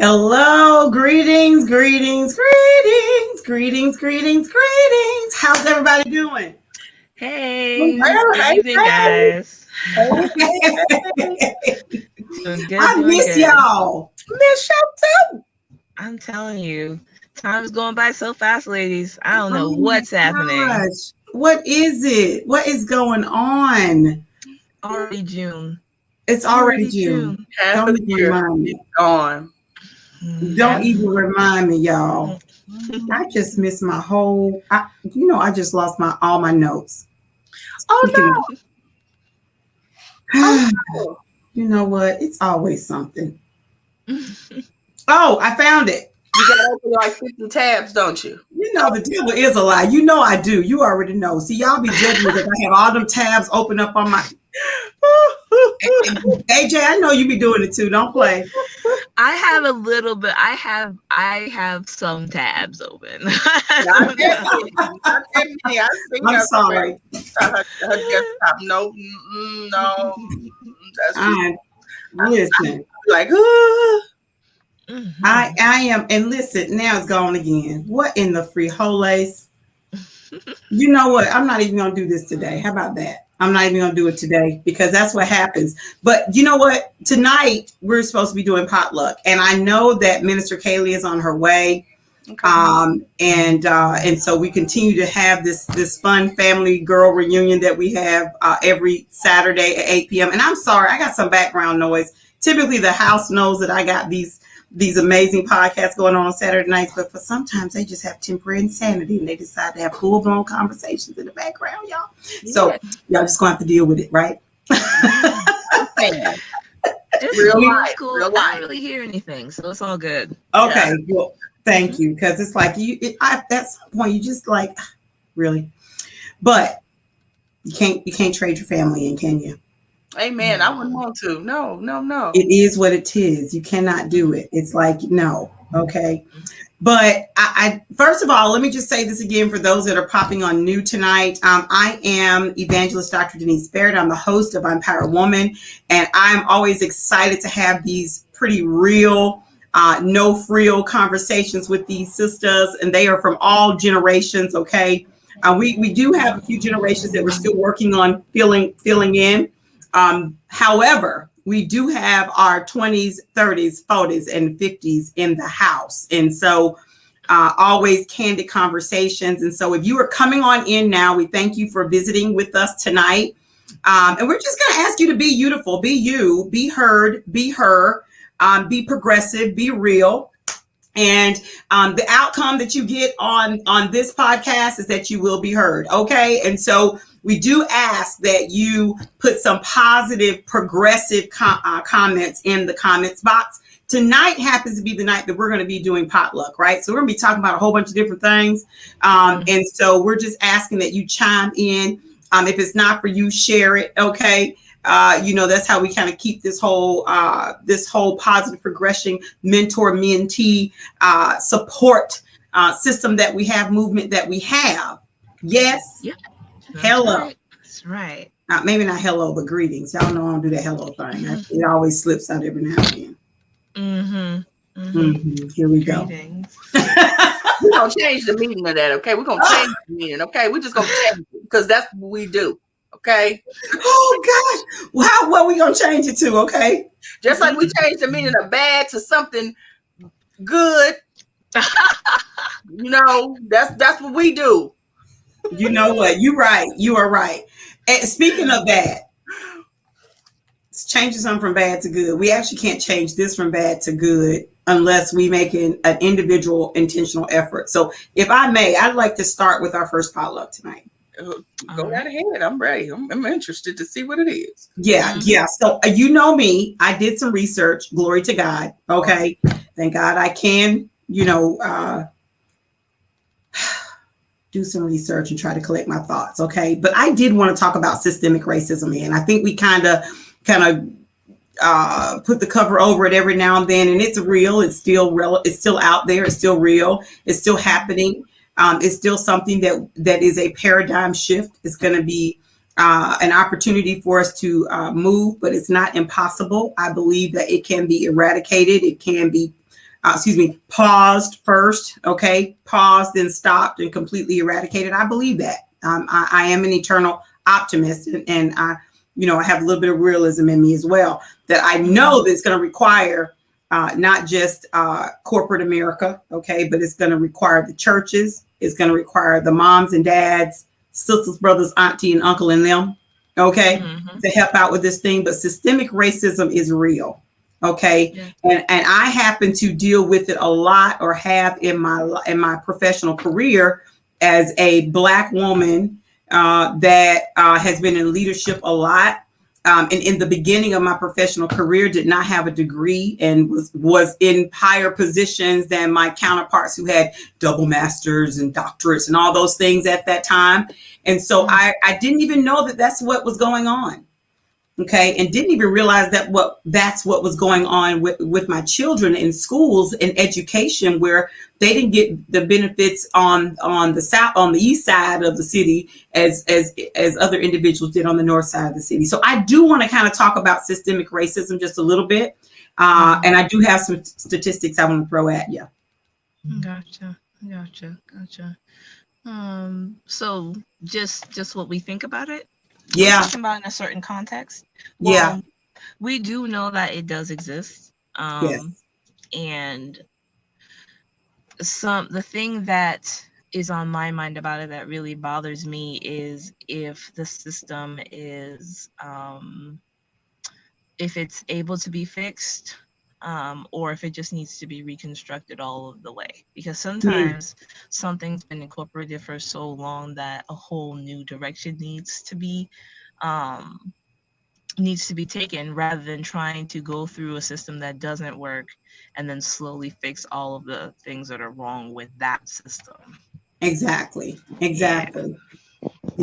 Hello, greetings, greetings, greetings, greetings, greetings, greetings. How's everybody doing? Hey, Well, good hey, evening, guys. hey, hey. Doing good, I doing miss good. y'all. Miss you too. I'm telling you, time is going by so fast, ladies. I don't know Oh my what's happening. gosh. What is it? What is going on? Already June. It's already June. Half Don't of the even year remind me. gone. Don't Half. even remind me, y'all. I just missed my whole, I just lost all my notes. Oh no. Oh, You know what? It's always something. Oh, I found it. you got to open like 50 tabs, don't you? You know the devil is a lie. You know I do. You already know. See, y'all be judging me because I have all them tabs open up on my. AJ, I know you be doing it too. Don't play. I have a little bit. I have some tabs open. I Not don't that know. many. Not that many. I see I'm her, sorry. her desktop. No, no. That's just I listen. like, I am, and listen. Now it's gone again. What in the frijoles? You know what? I'm not even gonna do this today. How about that? I'm not even gonna do it today because that's what happens. But you know what? Tonight we're supposed to be doing potluck, and I know that Minister Kaylee is on her way. okay. And so we continue to have this fun family girl reunion that we have every Saturday at 8 p.m. And I'm sorry, I got some background noise. Typically, the house knows that I got these amazing podcasts going on Saturday nights, but for sometimes they just have temporary insanity and they decide to have full blown conversations in the background, y'all. So y'all just gonna have to deal with it, right? Yeah. It's Real cool. life, It's cool. real I life. don't really hear anything, so it's all good. Okay, well, thank you, because it's like at some point you just like really, but you can't trade your family in, can you? Amen. I wouldn't want to. No, no, no. It is what it is. You cannot do it. It's like no, okay. But I first of all, let me just say this again for those that are popping on new tonight. I am Evangelist Dr. Denise Barrett. I'm the host of ImPowered Woman, and I'm always excited to have these pretty real, no frill conversations with these sisters, and they are from all generations. Okay, we do have a few generations that we're still working on filling in. However, we do have our 20s, 30s, 40s, and 50s in the house. And so always candid conversations. And so if you are coming on in now, we thank you for visiting with us tonight. And we're just going to ask you to be beautiful, be you, be heard, be her, be progressive, be real. And the outcome that you get on this podcast is that you will be heard. Okay. And so we do ask that you put some positive, progressive comments in the comments box. Tonight happens to be the night that we're going to be doing potluck, right? So we're going to be talking about a whole bunch of different things. And so we're just asking that you chime in. If it's not for you, share it. Okay. That's how we kind of keep this whole positive progression, mentor, mentee, support system that we have, movement that we have. Yes. Yep. Hello. Right. That's right. Maybe not hello, but greetings. Y'all know I don't do that hello thing. It always slips out every now and then. Here we go. Greetings. We're going to change the meaning of that, okay? We're going to change the meaning, okay? We're just going to change it because that's what we do, okay? Oh, gosh. Wow, what are we going to change it to, okay? Just like we changed the meaning of bad to something good. That's what we do. You know what? You're right. You are right. And speaking of that, it's changing something from bad to good. We actually can't change this from bad to good unless we make an individual intentional effort. So if I may, I'd like to start with our first potluck tonight. Go right ahead. I'm ready. I'm interested to see what it is. Yeah. So you know me, I did some research. Glory to God. Okay. Thank God I can, do some research and try to collect my thoughts. Okay. But I did want to talk about systemic racism. And I think we kind of put the cover over it every now and then. And it's real. It's still real. It's still out there. It's still real. It's still happening. It's still something that is a paradigm shift. It's going to be an opportunity for us to move, but it's not impossible. I believe that it can be eradicated. It can be paused first, okay, paused, then stopped and completely eradicated. I believe that. I am an eternal optimist, and I have a little bit of realism in me as well, that I know that it's going to require not just corporate America, okay, but it's going to require the churches, it's going to require the moms and dads, sisters, brothers, auntie, and uncle, and them, okay, to help out with this thing. But systemic racism is real. Okay. Yeah. And I happen to deal with it a lot, or have in my professional career as a Black woman that has been in leadership a lot. And in the beginning of my professional career, did not have a degree and was in higher positions than my counterparts who had double masters and doctorates and all those things at that time. And so I didn't even know that that's what was going on. Okay. And didn't even realize that's what was going on with my children in schools and education, where they didn't get the benefits on the east side of the city as other individuals did on the north side of the city. So I do want to kind of talk about systemic racism just a little bit. And I do have some statistics I want to throw at you. Gotcha. So just what we think about it. Yeah. Talking about in a certain context. Well, yeah. We do know that it does exist. Yes. And the thing that is on my mind about it that really bothers me is if the system is, if it's able to be fixed, or if it just needs to be reconstructed all of the way. Because sometimes something's been incorporated for so long that a whole new direction needs to be taken, rather than trying to go through a system that doesn't work and then slowly fix all of the things that are wrong with that system. Exactly.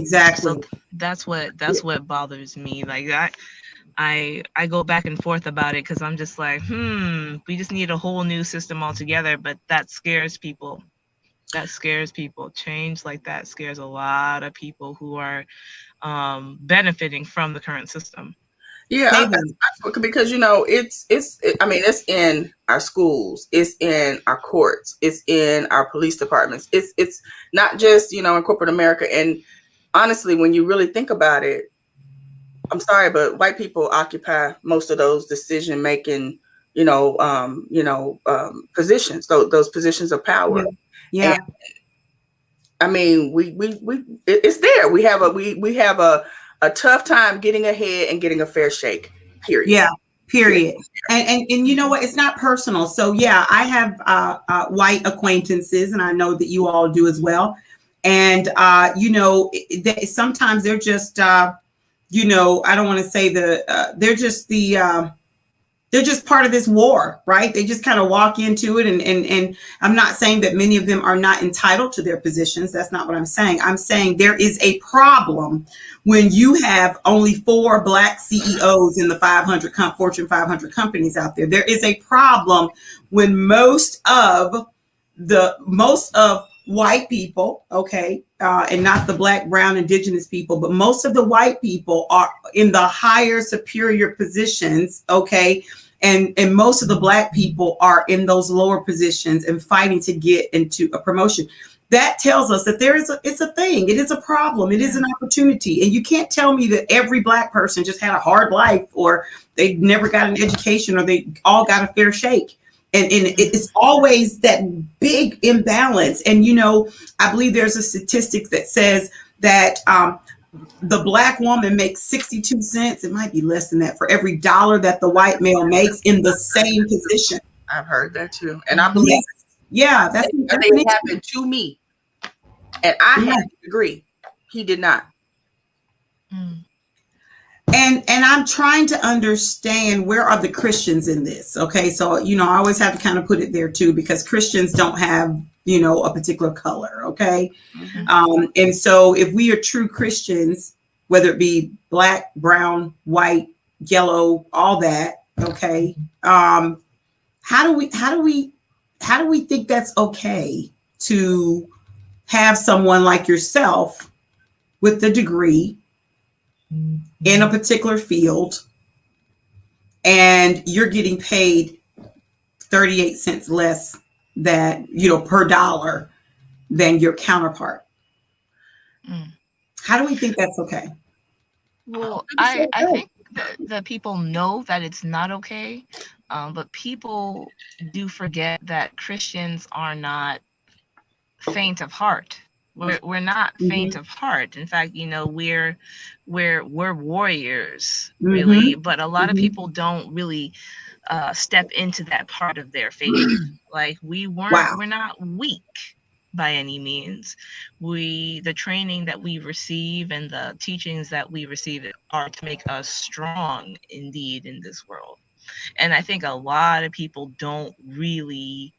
So that's what bothers me. Like that. I go back and forth about it because I'm just like, we just need a whole new system altogether. But that scares people. Change like that scares a lot of people who are benefiting from the current system. Yeah, because it's in our schools, it's in our courts, it's in our police departments. It's not just in corporate America. And honestly, when you really think about it, I'm sorry, but white people occupy most of those decision-making, positions, those positions of power. Yeah. And, I mean, it's there. We have a tough time getting ahead and getting a fair shake. Period. Yeah. Period. And you know what? It's not personal. So yeah, I have white acquaintances, and I know that you all do as well. And sometimes they're just. I don't want to say they're just part of this war, right? They just kind of walk into it. And I'm not saying that many of them are not entitled to their positions. That's not what I'm saying. I'm saying there is a problem when you have only 4 Black CEOs in the Fortune 500 companies out there. There is a problem when most of white people, okay, and not the Black, brown, indigenous people, but most of the white people are in the higher superior positions, okay, and most of the Black people are in those lower positions and fighting to get into a promotion. That tells us that it's a thing. It is a problem. It is an opportunity. And you can't tell me that every Black person just had a hard life, or they never got an education, or they all got a fair shake. And it's always that big imbalance. And, I believe there's a statistic that says that the Black woman makes 62 cents. It might be less than that for every dollar that the white male makes in the same position. I've heard that too. And I believe it happened to me. And I had to agree. He did not. And I'm trying to understand, where are the Christians in this? Okay, so I always have to kind of put it there too, because Christians don't have a particular color. Okay, and so if we are true Christians, whether it be Black, brown, white, yellow, all that, okay, how do we think that's okay to have someone like yourself with the degree in a particular field, and you're getting paid 38 cents less that, per dollar than your counterpart. How do we think that's okay? Well, I think that people know that it's not okay, but people do forget that Christians are not faint of heart. We're not faint of heart. In fact, we're warriors, really. But a lot of people don't really step into that part of their faith. Like we're not weak by any means. The training that we receive and the teachings that we receive are to make us strong indeed in this world. And I think a lot of people don't really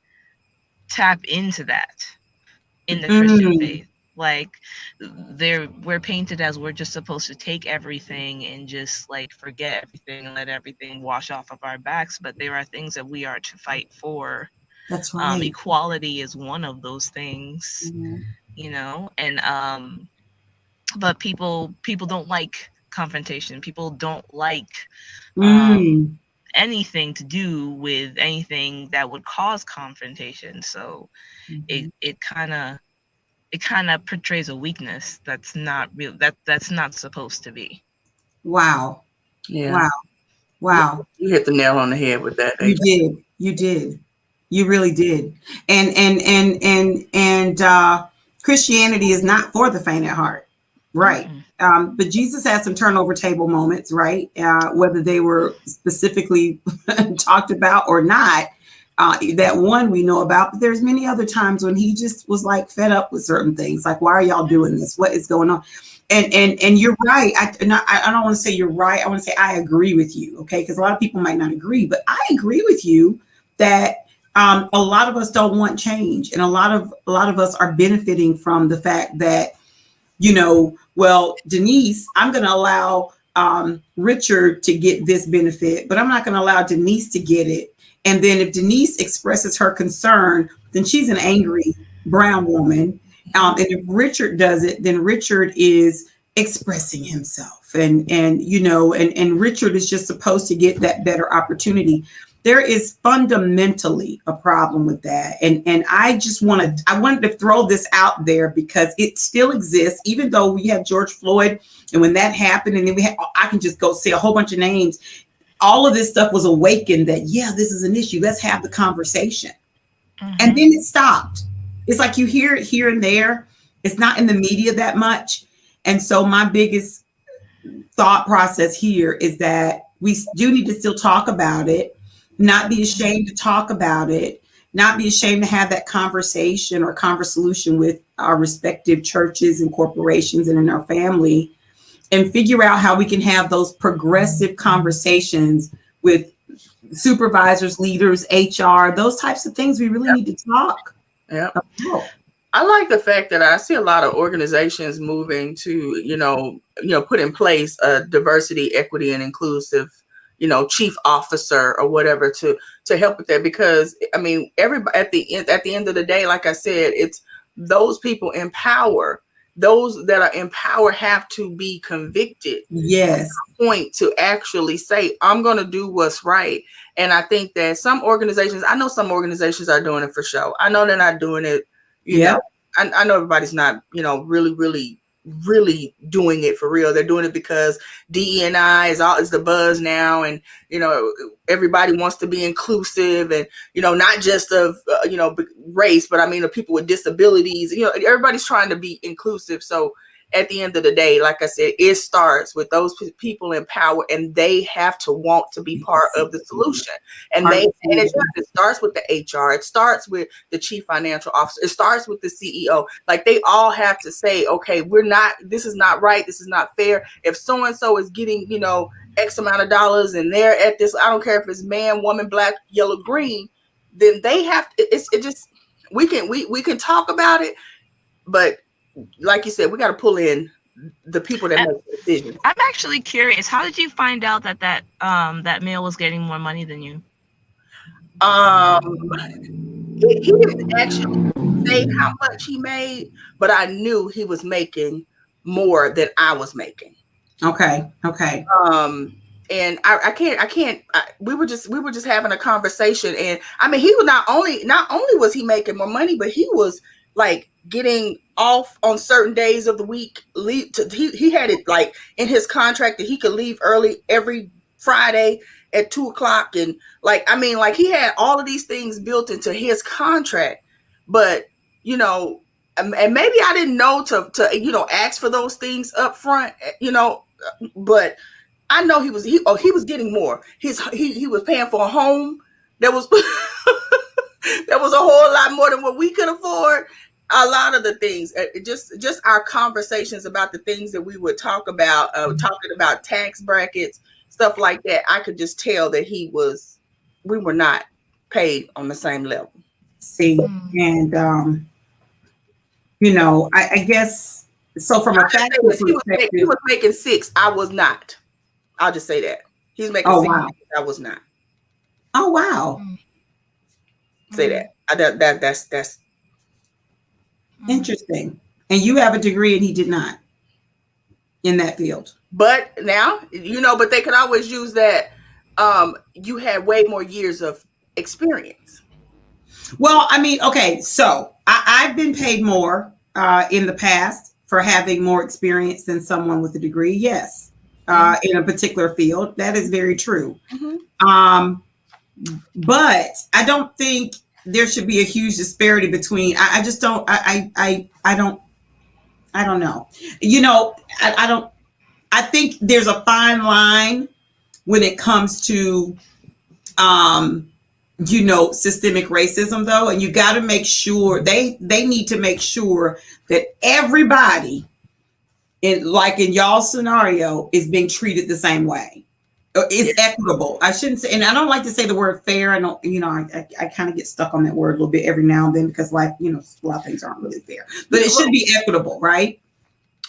tap into that in the Christian faith. Like we're painted as we're just supposed to take everything and just like forget everything and let everything wash off of our backs. But there are things that we are to fight for. That's right. Equality is one of those things, and but people don't like confrontation. People don't like anything to do with anything that would cause confrontation. So it kind of portrays a weakness that's not real. That's not supposed to be. Wow. Yeah. Wow. You hit the nail on the head with that. You did. You really did. And Christianity is not for the faint at heart. Right. But Jesus had some turnover table moments, right? Whether they were specifically talked about or not. That one we know about, but there's many other times when he just was like fed up with certain things. Like, why are y'all doing this? What is going on? And you're right. I don't want to say you're right. I want to say I agree with you. Okay. Because a lot of people might not agree, but I agree with you that a lot of us don't want change. And a lot of us are benefiting from the fact that, well, Denise, I'm going to allow Richard to get this benefit, but I'm not going to allow Denise to get it. And then if Denise expresses her concern, then she's an angry brown woman. And if Richard does it, then Richard is expressing himself. And Richard is just supposed to get that better opportunity. There is fundamentally a problem with that. And I wanted to throw this out there because it still exists, even though we have George Floyd. And when that happened, and then I can just go say a whole bunch of names. All of this stuff was awakened that, yeah, this is an issue. Let's have the conversation. And then it stopped. It's like you hear it here and there. It's not in the media that much. And so my biggest thought process here is that we do need to still talk about it, not be ashamed to talk about it, not be ashamed to have that conversation or conversation with our respective churches and corporations and in our family, and figure out how we can have those progressive conversations with supervisors, leaders, HR, those types of things. We really need to talk. Yeah. I like the fact that I see a lot of organizations moving to, put in place a diversity, equity, and inclusive, chief officer or whatever to help with that. Because everybody at the end of the day, like I said, it's those people in power. Those that are in power have to be convicted. Yes. Point to actually say, I'm going to do what's right. And I think that some organizations are doing it for show. I know they're not doing it. I know everybody's not, really, really, really doing it for real. They're doing it because DE&I is the buzz now. And, everybody wants to be inclusive and, not just of, race, but of people with disabilities. Everybody's trying to be inclusive. So at the end of the day, like I said, it starts with those people in power, and they have to want to be part of the solution. And it starts with the HR. It starts with the chief financial officer. It starts with the CEO. Like, they all have to say, okay, this is not right. This is not fair. If so-and-so is getting, X amount of dollars and they're at this, I don't care if it's man, woman, black, yellow, green, then they have we can talk about it, but like you said, we got to pull in the people that make the decisions. I'm actually curious. How did you find out that male was getting more money than you? He didn't actually say how much he made, but I knew he was making more than I was making. Okay. and I can't. We were just having a conversation, and I mean, he was not only was he making more money, but he was like getting off on certain days of the week. He had it like in his contract that he could leave early every Friday at 2:00, and like, I mean, like, he had all of these things built into his contract, but you know, and maybe I didn't know to ask for those things up front, but I know he was getting more. He was paying for a home that was that was a whole lot more than what we could afford. A lot of the things, just our conversations about the things that we would talk about, talking about tax brackets, stuff like that. I could just tell that we were not paid on the same level. See, and I guess so. From a factual perspective, he was making 6. I was not. I'll just say that he's making 6. Wow. I was not. Oh wow. Say that. That's interesting. And you have a degree and he did not in that field. But now, but they could always use that. You had way more years of experience. Well, I mean, okay, so I've been paid more in the past for having more experience than someone with a degree. Yes, in a particular field. That is very true. Mm-hmm. But I don't think there should be a huge disparity between. I just don't. I don't know. I don't. I think there's a fine line when it comes to, systemic racism, though, and you got to make sure they need to make sure that everybody in y'all scenario is being treated the same way. It's equitable. I shouldn't say, and I don't like to say the word fair. I don't, I kind of get stuck on that word a little bit every now and then because, a lot of things aren't really fair, but it should be equitable, right?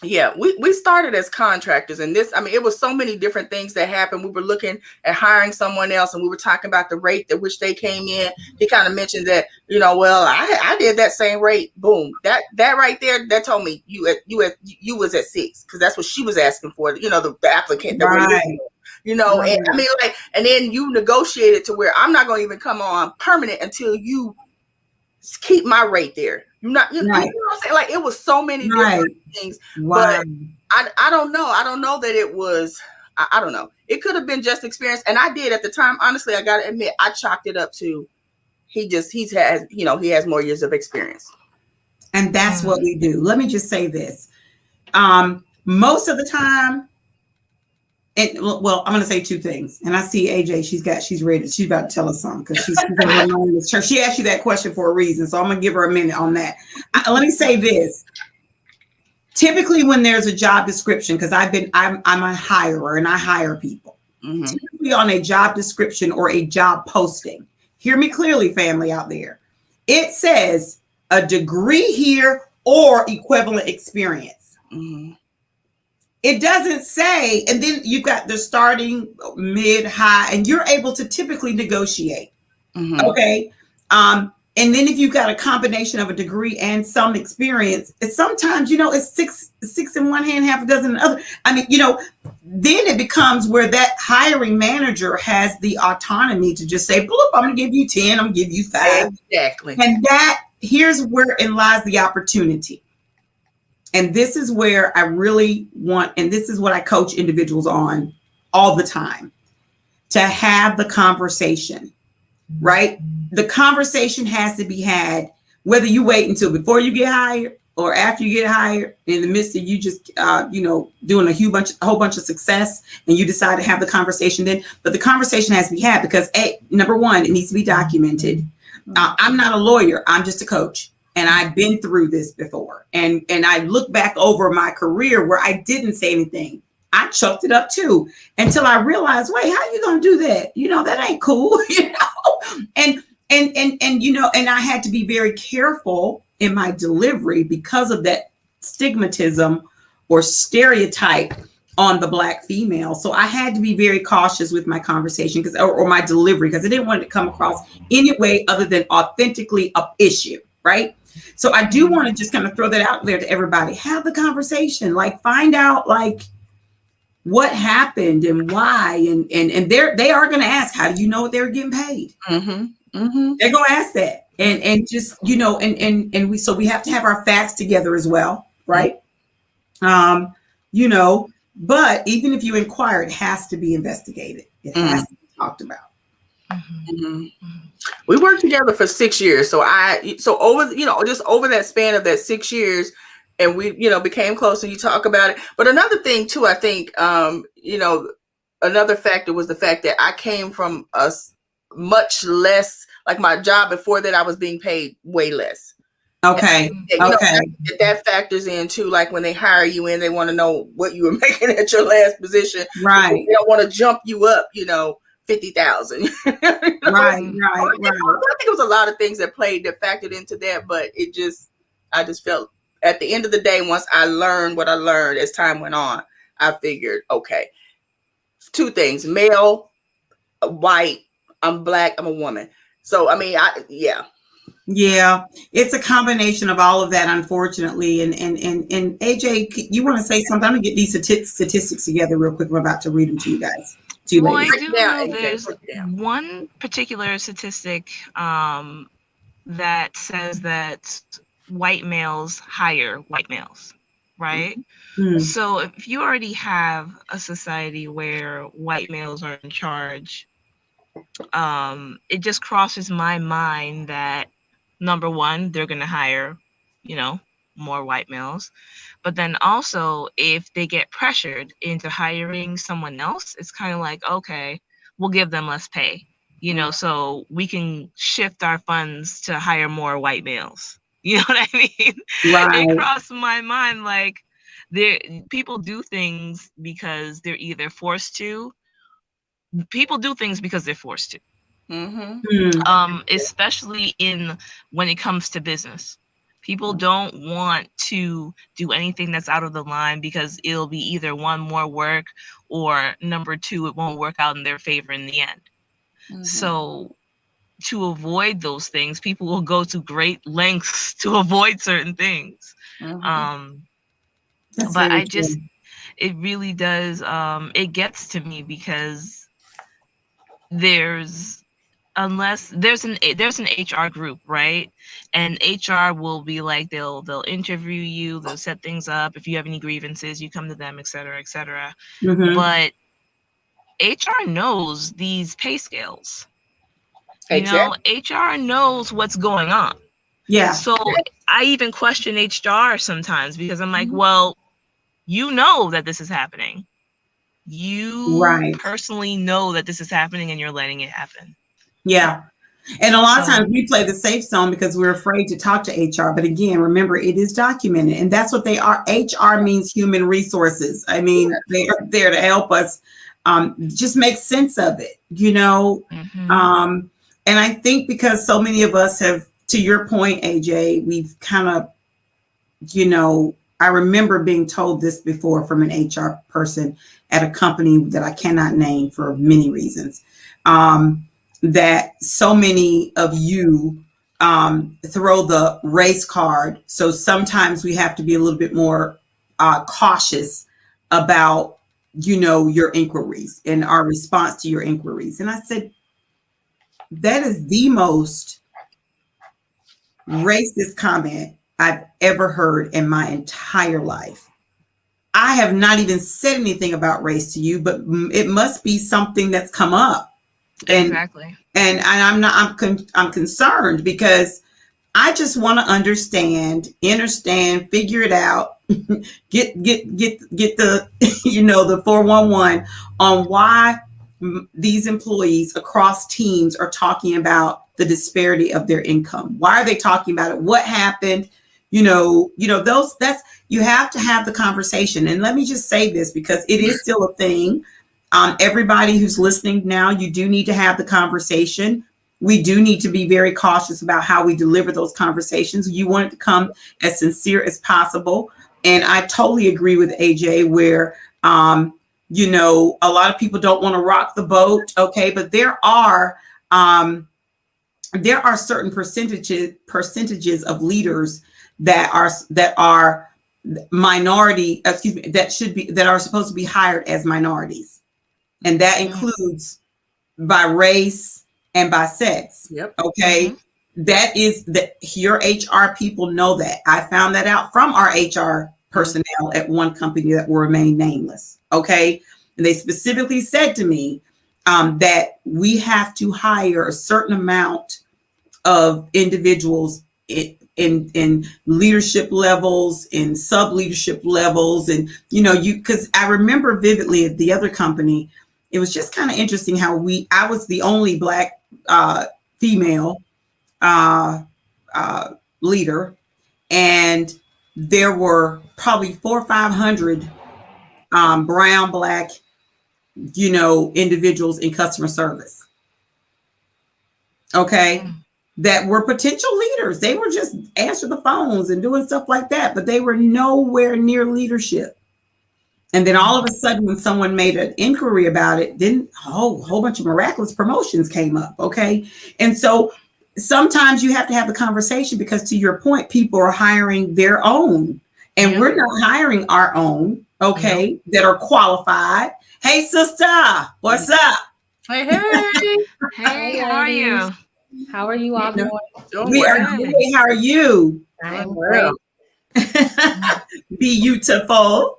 Yeah, we started as contractors, and it was so many different things that happened. We were looking at hiring someone else, and we were talking about the rate at which they came in. He kind of mentioned that, well, I did that same rate. Boom, that right there, that told me you was at 6 because that's what she was asking for. The applicant that we're looking for. And I mean, and then you negotiated to where I'm not going to even come on permanent until you keep my rate there. You know what I'm saying? Like, it was so many different things. Wow. But I don't know. I don't know that it was. I don't know. It could have been just experience, and I did at the time. Honestly, I got to admit, I chalked it up to he has more years of experience, and that's what we do. Let me just say this: most of the time. And well, I'm going to say 2 things. And I see AJ, she's ready. She's about to tell us something because she's in this church. She asked you that question for a reason. So I'm going to give her a minute on that. Let me say this. Typically when there's a job description, because I'm a hirer and I hire people. Mm-hmm. Typically on a job description or a job posting, hear me clearly, family out there. It says a degree here or equivalent experience. Mm-hmm. It doesn't say, and then you've got the starting, mid, high, and you're able to typically negotiate. Mm-hmm. Okay. And then if you've got a combination of a degree and some experience, it's sometimes, it's six in one hand, half a dozen in the other. I mean, then it becomes where that hiring manager has the autonomy to just say, bloop, I'm going to give you 10, I'm going to give you 5. Exactly. And here's wherein lies the opportunity. And this is where I really want, and this is what I coach individuals on all the time, to have the conversation, right? The conversation has to be had, whether you wait until before you get hired or after you get hired, in the midst of you just, doing a whole bunch of success, and you decide to have the conversation then. But the conversation has to be had because, number one, it needs to be documented. I'm not a lawyer. I'm just a coach. And I've been through this before. And I look back over my career where I didn't say anything. I chucked it up too until I realized, wait, how are you going to do that? That ain't cool, And I had to be very careful in my delivery because of that stigmatism or stereotype on the Black female. So I had to be very cautious with my conversation or my delivery because I didn't want it to come across any way other than authentically an issue, right? So I do want to just kind of throw that out there to everybody. Have the conversation, find out, what happened and why, and they are going to ask, how do you know what they were getting paid? Mm-hmm. Mm-hmm. They're going to ask that, and just, you know, and we have to have our facts together as well, right? You know, but even if you inquire, it has to be investigated. It has to be talked about. Mm-hmm. We worked together for 6 years. So over, you know, just over that span of that 6 years, and we, you know, became close, and you talk about it. But another thing too, I think, you know, another factor was the fact that I came from a much less, like my job before that, I was being paid way less. Okay. And, you know, that factors in too. Like when they hire you in, they want to know what you were making at your last position. Right. They don't want to jump you up, you know, 50,000. Right. I think it was a lot of things that factored into that, but I just felt at the end of the day, once I learned what I learned as time went on, I figured, okay, two things: male, white, I'm Black, I'm a woman. So I mean, yeah, it's a combination of all of that, unfortunately. And AJ, you want to say something? I'm gonna get these statistics together real quick. I'm about to read them to you guys. Well, I do know there's one particular statistic that says that white males hire white males, right? Mm-hmm. So if you already have a society where white males are in charge, it just crosses my mind that, number one, they're going to hire, you know, more white males. But then also, if they get pressured into hiring someone else, it's kind of like, okay, we'll give them less pay, you know, so we can shift our funds to hire more white males. You know what I mean? Right. It crossed my mind, like, people do things because they're either forced to. People do things because they're forced to. Mm-hmm. Especially when it comes to business. People don't want to do anything that's out of the line because it'll be either one, more work, or number two, it won't work out in their favor in the end. Mm-hmm. So to avoid those things, people will go to great lengths to avoid certain things. Mm-hmm. But it really does, it gets to me because unless there's an HR group, right? And HR will be like, they'll interview you, they'll set things up. If you have any grievances, you come to them, et cetera, et cetera. Mm-hmm. But HR knows these pay scales. Exactly. You know, HR knows what's going on. Yeah. So I even question HR sometimes because I'm like, well, you know that this is happening. You personally know that this is happening and you're letting it happen. Yeah. And a lot of times we play the safe zone because we're afraid to talk to HR. But again, remember, it is documented. And that's what they are. HR means human resources. I mean, they are there to help us just make sense of it, you know. Mm-hmm. And I think because so many of us have, to your point, AJ, we've kind of, you know, I remember being told this before from an HR person at a company that I cannot name for many reasons. That so many of you throw the race card. So sometimes we have to be a little bit more cautious about, you know, your inquiries and our response to your inquiries. And I said, that is the most racist comment I've ever heard in my entire life. I have not even said anything about race to you, but it must be something that's come up. Exactly. And I'm concerned because I just want to understand, figure it out, get the, you know, the 411 on why these employees across teams are talking about the disparity of their income. Why are they talking about it? What happened? You know, you have to have the conversation. And let me just say this because it is still a thing. Everybody who's listening now, you do need to have the conversation. We do need to be very cautious about how we deliver those conversations. You want it to come as sincere as possible. And I totally agree with AJ where, you know, a lot of people don't want to rock the boat. Okay. But there are certain percentages of leaders that are that are supposed to be hired as minorities. And that includes by race and by sex. Yep. Okay. That is your HR people know that. I found that out from our HR personnel at one company that will remain nameless. Okay. And they specifically said to me that we have to hire a certain amount of individuals in leadership levels, in sub leadership levels. And, because I remember vividly at the other company, it was just kind of interesting how I was the only Black female leader, and there were probably 400 or 500 brown, Black, individuals in customer service. Okay. That were potential leaders. They were just answering the phones and doing stuff like that, but they were nowhere near leadership. And then all of a sudden, when someone made an inquiry about it, then a whole bunch of miraculous promotions came up. Okay. And so sometimes you have to have the conversation, because to your point, people are hiring their own, and we're not hiring our own. Okay. That are qualified. Hey, sister, what's up? Hey. Hey, how are you? How are you all doing? We are good. How are you? I'm great. beYOUtiful.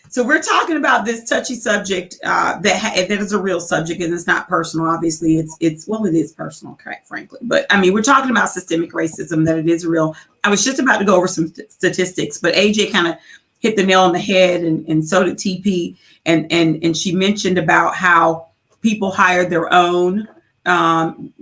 So we're talking about this touchy subject that is a real subject, and it's not personal. Obviously, it is personal, frankly. But I mean, we're talking about systemic racism, that it is real. I was just about to go over some statistics, but AJ kind of hit the nail on the head, and so did TP, and she mentioned about how people hire their own, and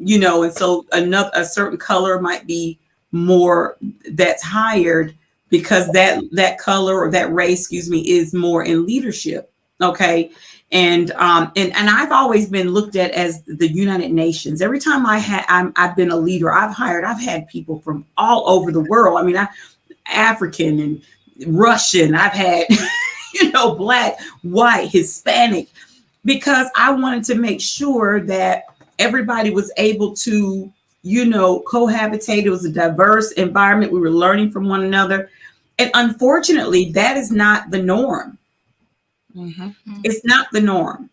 so a certain color might be more that's hired, because that color or that race, is more in leadership. Okay. And I've always been looked at as the United Nations. Every time I've been a leader, I've had people from all over the world. I mean, African and Russian, I've had, Black, white, Hispanic, because I wanted to make sure that everybody was able to, cohabitate. It was a diverse environment. We were learning from one another. And unfortunately, that is not the norm. It's not the norm.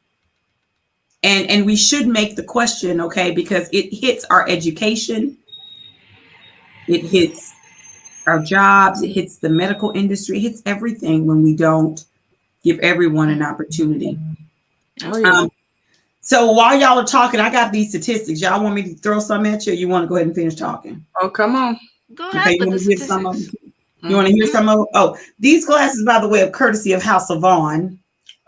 And we should make the question, okay, because it hits our education. It hits our jobs. It hits the medical industry. It hits everything when we don't give everyone an opportunity. So while y'all are talking, I got these statistics. Y'all want me to throw some at you, or you want to go ahead and finish talking? Oh, come on. Go ahead with the statistics. You want to hear some of? Oh, these glasses, by the way, are courtesy of House of Vaughn.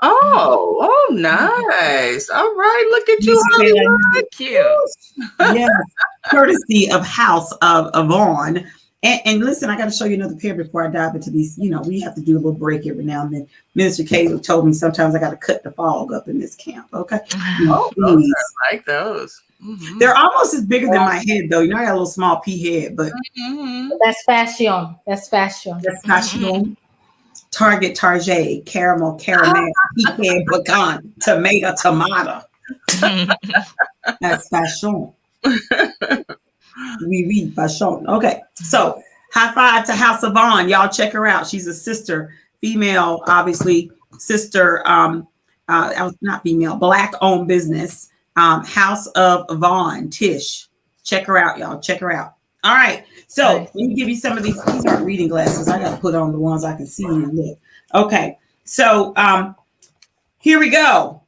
Oh, nice. All right, look at you, Hollywood. Cute. Yes, courtesy of House of Vaughn. And listen, I got to show you another pair before I dive into these. We have to do a little break every now and then. Minister Kaylee told me sometimes I got to cut the fog up in this camp. Okay. Oh, I like those. They're almost as bigger than my head, though. I got a little small pea head, but That's fashion. That's fashion. Target, caramel, pecan, pecan, tomato. That's fashion. Oui, fashion. Okay, so high five to House of Vaughn. Y'all check her out. She's a sister, female, obviously, sister, not female, Black-owned business. House of Vaughn, Tish. Check her out, y'all. Check her out. All right. So let me give you some of these. These aren't reading glasses. I got to put on the ones I can see and look. Okay. So here we go.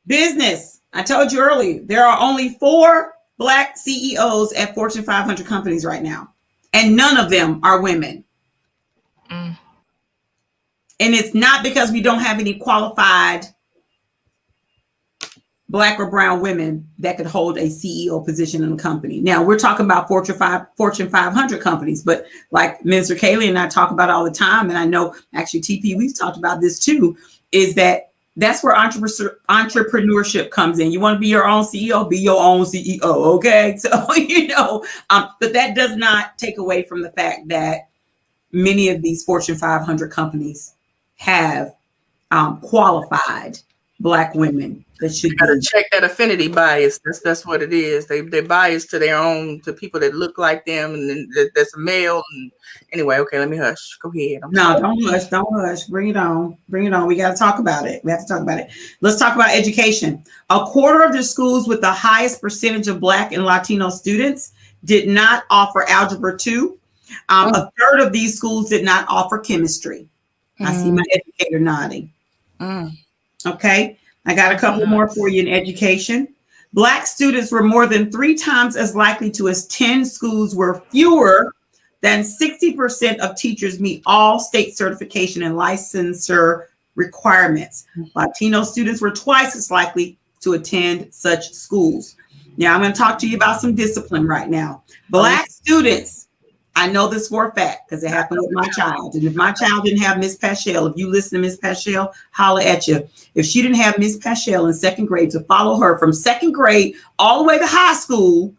Business. I told you earlier, there are only 4 Black CEOs at Fortune 500 companies right now, and none of them are women. And it's not because we don't have any qualified Black or brown women that could hold a CEO position in a company. Now we're talking about Fortune 500 companies, but like Minister Kaylee and I talk about all the time, and I know actually TP, we've talked about this too, is that's where entrepreneurship comes in. You want to be your own CEO, be your own CEO. Okay. So, but that does not take away from the fact that many of these Fortune 500 companies have qualified Black women that should You gotta be. check that affinity bias. That's what it is. They bias to their own, to people that look like them, and then that's a male. And anyway, okay, let me hush. Go ahead. No, don't hush. Bring it on. Bring it on. We got to talk about it. We have to talk about it. Let's talk about education. A quarter of the schools with the highest percentage of Black and Latino students did not offer Algebra 2. A third of these schools did not offer chemistry. I see my educator nodding. Okay. I got a couple more for you in education. Black students were more than 3 times as likely to attend schools where fewer than 60% of teachers meet all state certification and licensure requirements. Latino students were twice as likely to attend such schools. Now, I'm going to talk to you about some discipline right now. Black students, I know this for a fact because it happened with my child. And if my child didn't have Miss Paschal, if you listen to Miss Paschal, holla at you. If she didn't have Miss Paschal in 2nd grade to follow her from 2nd grade all the way to high school,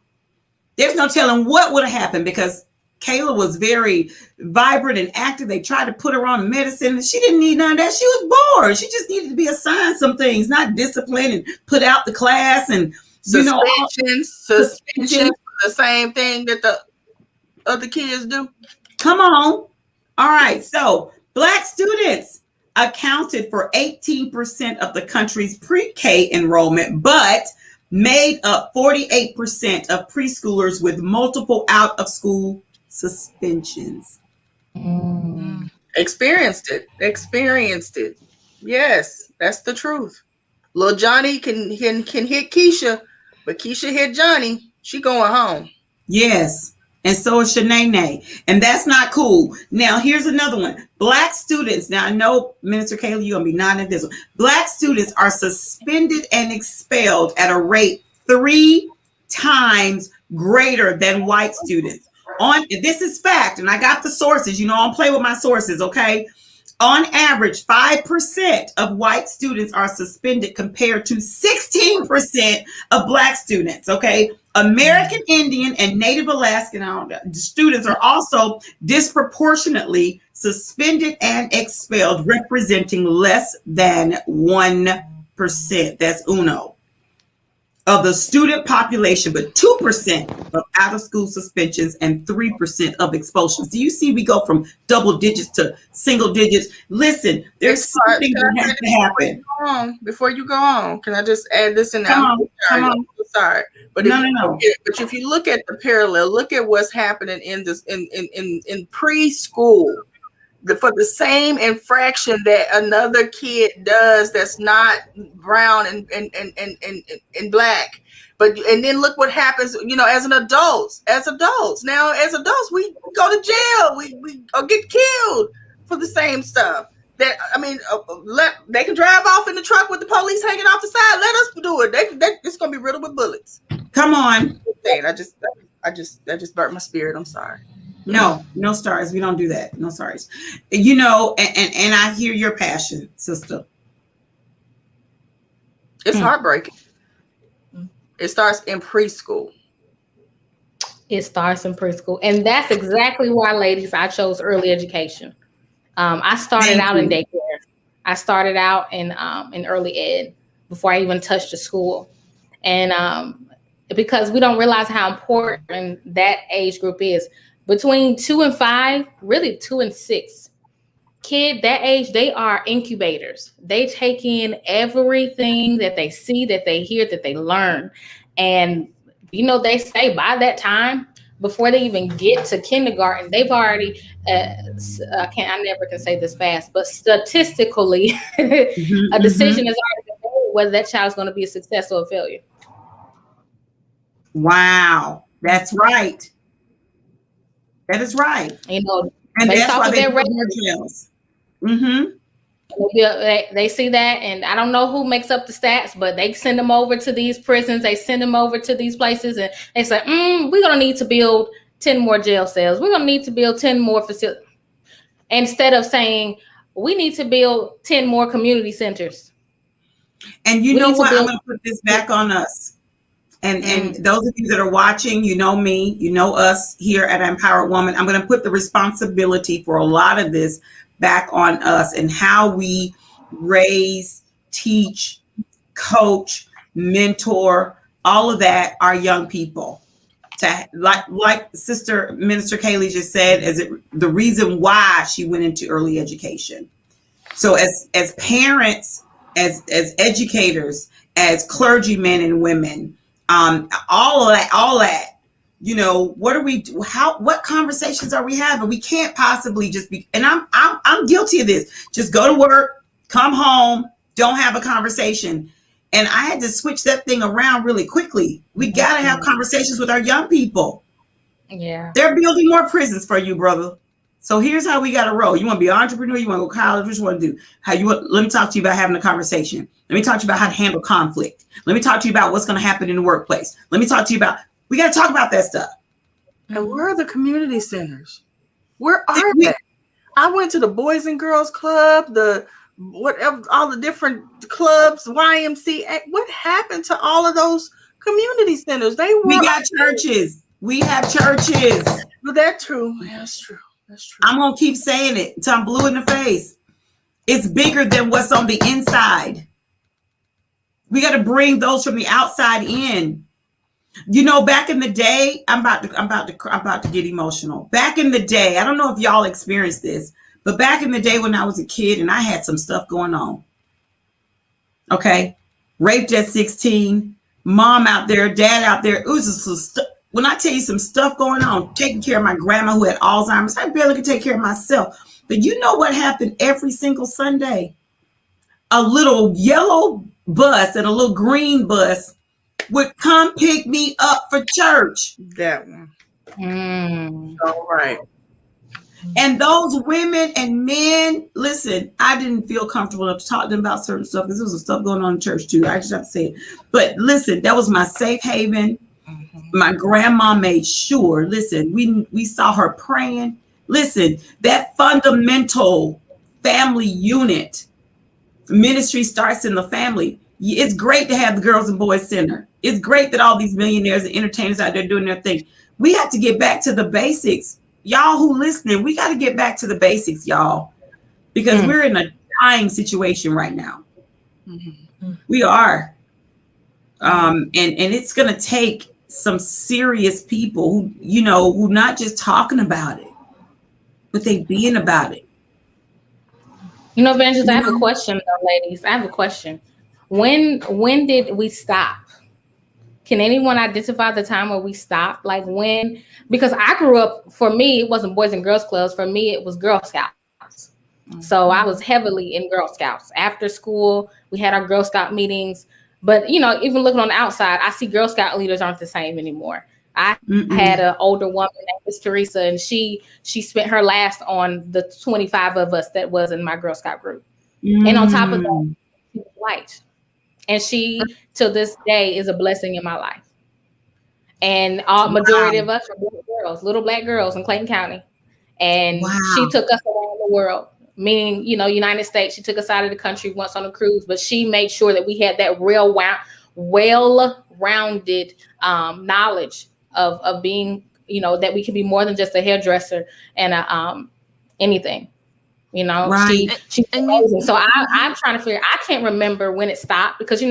there's no telling what would have happened, because Kayla was very vibrant and active. They tried to put her on medicine, and she didn't need none of that. She was bored. She just needed to be assigned some things, not disciplined and put out the class. And suspensions, the same thing that the other kids do. Come on. All right. So Black students accounted for 18% of the country's pre-K enrollment, but made up 48% of preschoolers with multiple out-of-school suspensions. Experienced it. Yes, that's the truth. Little Johnny can hit Keisha, but Keisha hit Johnny. She going home. Yes. And so is Shanae. And that's not cool. Now, here's another one. Black students. Now, I know, Minister Kaylee, you're going to be nodding at this one. Black students are suspended and expelled at a rate 3 times greater than white students. This is fact, and I got the sources. You know, I don't play with my sources, okay? On average, 5% of white students are suspended compared to 16% of Black students, okay? American Indian and Native Alaskan students are also disproportionately suspended and expelled, representing less than 1%. That's uno of the student population, but 2% of out-of-school suspensions and 3% of expulsions. Do you see we go from double digits to single digits? Listen, there's something that has to happen. Before you go on, can I just add this in there? Come on. Sorry. But if you look at the parallel, look at what's happening in this in preschool. For the same infraction that another kid does that's not brown and Black, and then look what happens, you know, as adults. Now as adults we go to jail, we get killed for the same stuff. That, I mean, they can drive off in the truck with the police hanging off the side. Let us do it. It's gonna be riddled with bullets. Come on. I just burnt my spirit. I'm sorry. No stars. We don't do that. No stars. You know, and I hear your passion, sister. It's heartbreaking. It starts in preschool. It starts in preschool. And that's exactly why, ladies, I chose early education. I started out in daycare. I started out in early ed before I even touched the school. And because we don't realize how important that age group is. Between 2 and 5, really 2 and 6, kid that age, they are incubators. They take in everything that they see, that they hear, that they learn. And, you know, they say by that time, before they even get to kindergarten, they've already, I never can say this fast, but statistically, a decision has already been made whether that child's going to be a success or a failure. Wow, that's right. That is right. You know, and based that's off why of they their jails. They see that, and I don't know who makes up the stats, but they send them over to these prisons. They send them over to these places, and they say, we're going to need to build 10 more jail cells. We're going to need to build 10 more facilities. Instead of saying, we need to build 10 more community centers. And you know what? I'm going to put this back on us. And those of you that are watching, you know me, you know us here at ImPowered Woman. I'm going to put the responsibility for a lot of this back on us and how we raise, teach, coach, mentor, all of that are young people. To like Sister Minister Kaylie just said, the reason why she went into early education. So as parents, as educators, as clergymen and women, all that, what conversations are we having? We can't possibly just be, and I'm guilty of this. Just go to work, come home, don't have a conversation. And I had to switch that thing around really quickly. We got to have conversations with our young people. Yeah. They're building more prisons for you, brother. So here's how we got to roll. You want to be an entrepreneur? You want to go to college? What you want to do? Let me talk to you about having a conversation. Let me talk to you about how to handle conflict. Let me talk to you about what's going to happen in the workplace. Let me talk to you about, we got to talk about that stuff. And where are the community centers? Where are they? I went to the Boys and Girls Club, whatever, all the different clubs, YMCA. What happened to all of those community centers? We got churches. We have churches. Well, that's true. Yeah, that's true. That's true. I'm going to keep saying it until I'm blue in the face. It's bigger than what's on the inside. We got to bring those from the outside in. Back in the day, I'm about to get emotional. Back in the day, I don't know if y'all experienced this, but back in the day when I was a kid and I had some stuff going on. Okay. Raped at 16, mom out there, dad out there. It was just when I tell you some stuff going on, taking care of my grandma who had Alzheimer's, I barely could take care of myself. But you know what happened every single Sunday? A little yellow bus and a little green bus would come pick me up for church. That one. All right. And those women and men, listen, I didn't feel comfortable enough to talk to them about certain stuff because there was some stuff going on in church too. I just have to say it. But listen, that was my safe haven. My grandma made sure, listen, we saw her praying. Listen, that fundamental family unit ministry starts in the family. It's great to have the Girls and Boys Center. It's great that all these millionaires and entertainers out there doing their thing. We have to get back to the basics. Y'all who listening, we got to get back to the basics, y'all, because we're in a dying situation right now. We are. And it's going to take some serious people who not just talking about it, but they being about it. Evangelist, I have a question though, ladies. I have a question. When did we stop? Can anyone identify the time where we stopped? Like when? Because I grew up, for me, it wasn't Boys and Girls Clubs. For me, it was Girl Scouts. So I was heavily in Girl Scouts. After school, we had our Girl Scout meetings. But, even looking on the outside, I see Girl Scout leaders aren't the same anymore. I had an older woman named Miss Teresa, and she spent her last on the 25 of us that was in my Girl Scout group. And on top of that, she was white. And she, to this day, is a blessing in my life. And majority of us are little black girls in Clayton County. And she took us around the world, meaning, United States. She took us out of the country once on a cruise, but she made sure that we had that real well-rounded knowledge of being, that we could be more than just a hairdresser and anything. She's amazing. So I'm trying to figure. I can't remember when it stopped because you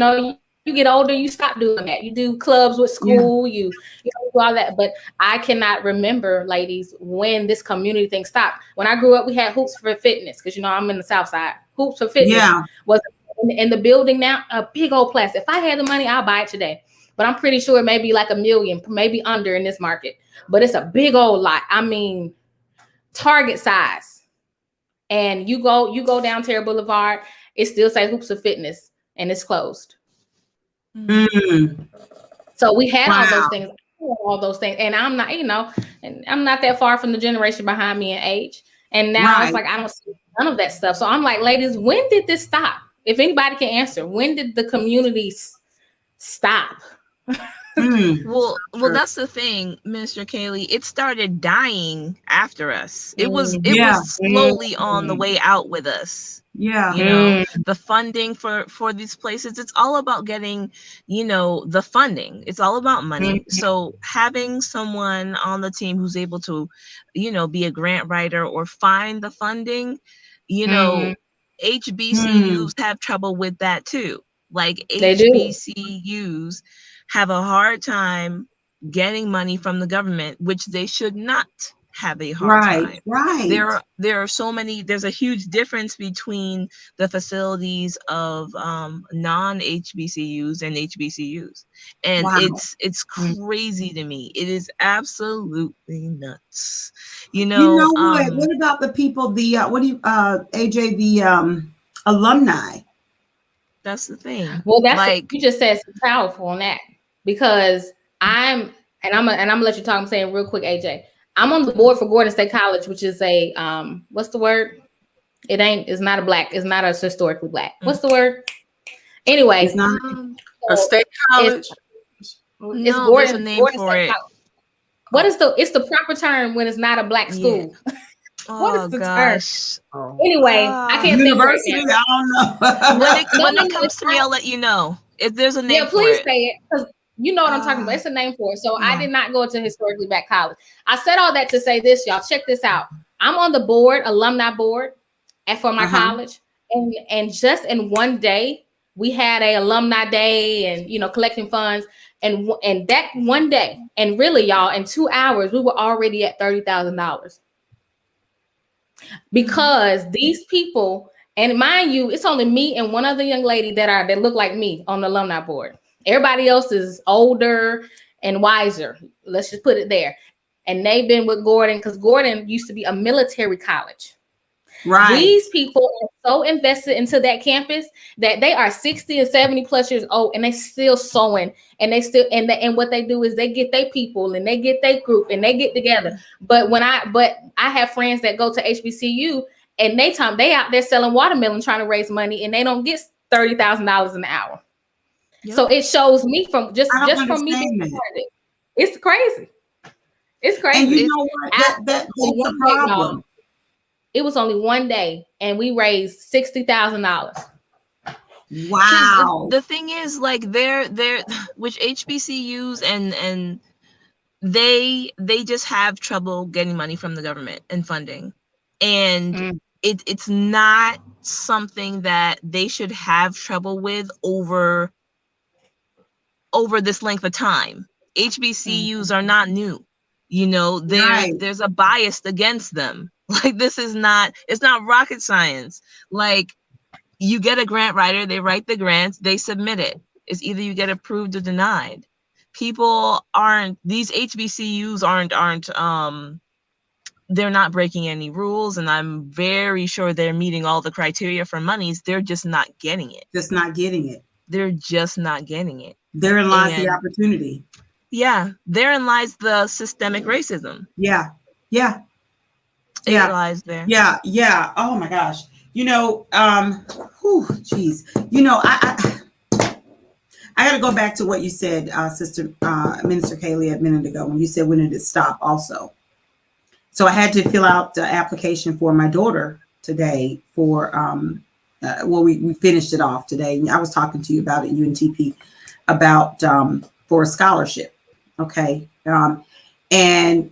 get older, you stop doing that. You do clubs with school, you do all that. But I cannot remember, ladies, when this community thing stopped. When I grew up, we had Hoops for Fitness because I'm in the South Side. Hoops for Fitness was in the building now, a big old place. If I had the money, I'll buy it today. But I'm pretty sure it may be like $1 million, maybe under in this market. But it's a big old lot. I mean, Target size. And you go down Terra Boulevard, it still says Hoops of Fitness, and it's closed. So we had all those things, and I'm not, and I'm not that far from the generation behind me in age. And now it's like I don't see none of that stuff. So I'm like, ladies, when did this stop? If anybody can answer, when did the communities stop? Well, that's the thing, Minister Kaylie. It started dying after us. It was slowly on the way out with us. The funding for these places, it's all about getting, the funding. It's all about money. So having someone on the team who's able to, be a grant writer or find the funding, HBCUs have trouble with that too. Like They do. HBCUs have a hard time getting money from the government, which they should not have a hard time. Right. There are so many, there's a huge difference between the facilities of non-HBCUs and HBCUs. And Wow. it's crazy to me. It is absolutely nuts. You know what? What about the people, AJ, the alumni? That's the thing. Well, that's like, you just said something powerful on that, because I'm gonna let you talk. I'm saying real quick, AJ. I'm on the board for Gordon State College, which is a what's the word? It's not a historically black. What's the word? Anyway, It's not a state college. It's Gordon, there's a name Gordon for State it. College. It's the proper term when it's not a black school. Yeah. What is the gosh. term? Anyway, I can't university. think right now. I don't know. when it comes to me, I'll let you know if there's a name. Yeah, please say it, because you know what I'm talking about. It's a name for it. So yeah. I did not go to historically black college. I said all that to say this, y'all. Check this out. I'm on the board, alumni board, for my college, and just in one day we had a alumni day, and collecting funds, and that one day, and really, y'all, in 2 hours we were already at $30,000. Because these people, and mind you, it's only me and one other young lady that look like me on the alumni board. Everybody else is older and wiser. Let's just put it there. And they've been with Gordon, because Gordon used to be a military college. Right. These people are so invested into that campus that they are 60 and 70 plus years old, and they still sewing, and they still and what they do is they get their people and they get their group and they get together. But I have friends that go to HBCU, and they out there selling watermelon trying to raise money, and they don't get $30,000 an hour. Yep. So it shows me from just from me being part of it. It's crazy. It's crazy. And you know what? That's the problem. It was only one day, and we raised $60,000. Wow. The thing is, like, they're which HBCUs and they just have trouble getting money from the government and funding, and it's not something that they should have trouble with over this length of time. HBCUs are not new. There's a bias against them. Like, it's not rocket science. Like, you get a grant writer, they write the grants, they submit it. It's either you get approved or denied. These HBCUs aren't they're not breaking any rules, and I'm very sure they're meeting all the criteria for monies. They're just not getting it. They're just not getting it. Therein lies the opportunity. Yeah, therein lies the systemic racism. Yeah. It lies there. Yeah. Oh my gosh. Geez. I got to go back to what you said, Sister Minister Kaylee, a minute ago, when you said, when did it stop also? So I had to fill out the application for my daughter today for, we finished it off today. I was talking to you about it, UNTP, about for a scholarship. Okay. And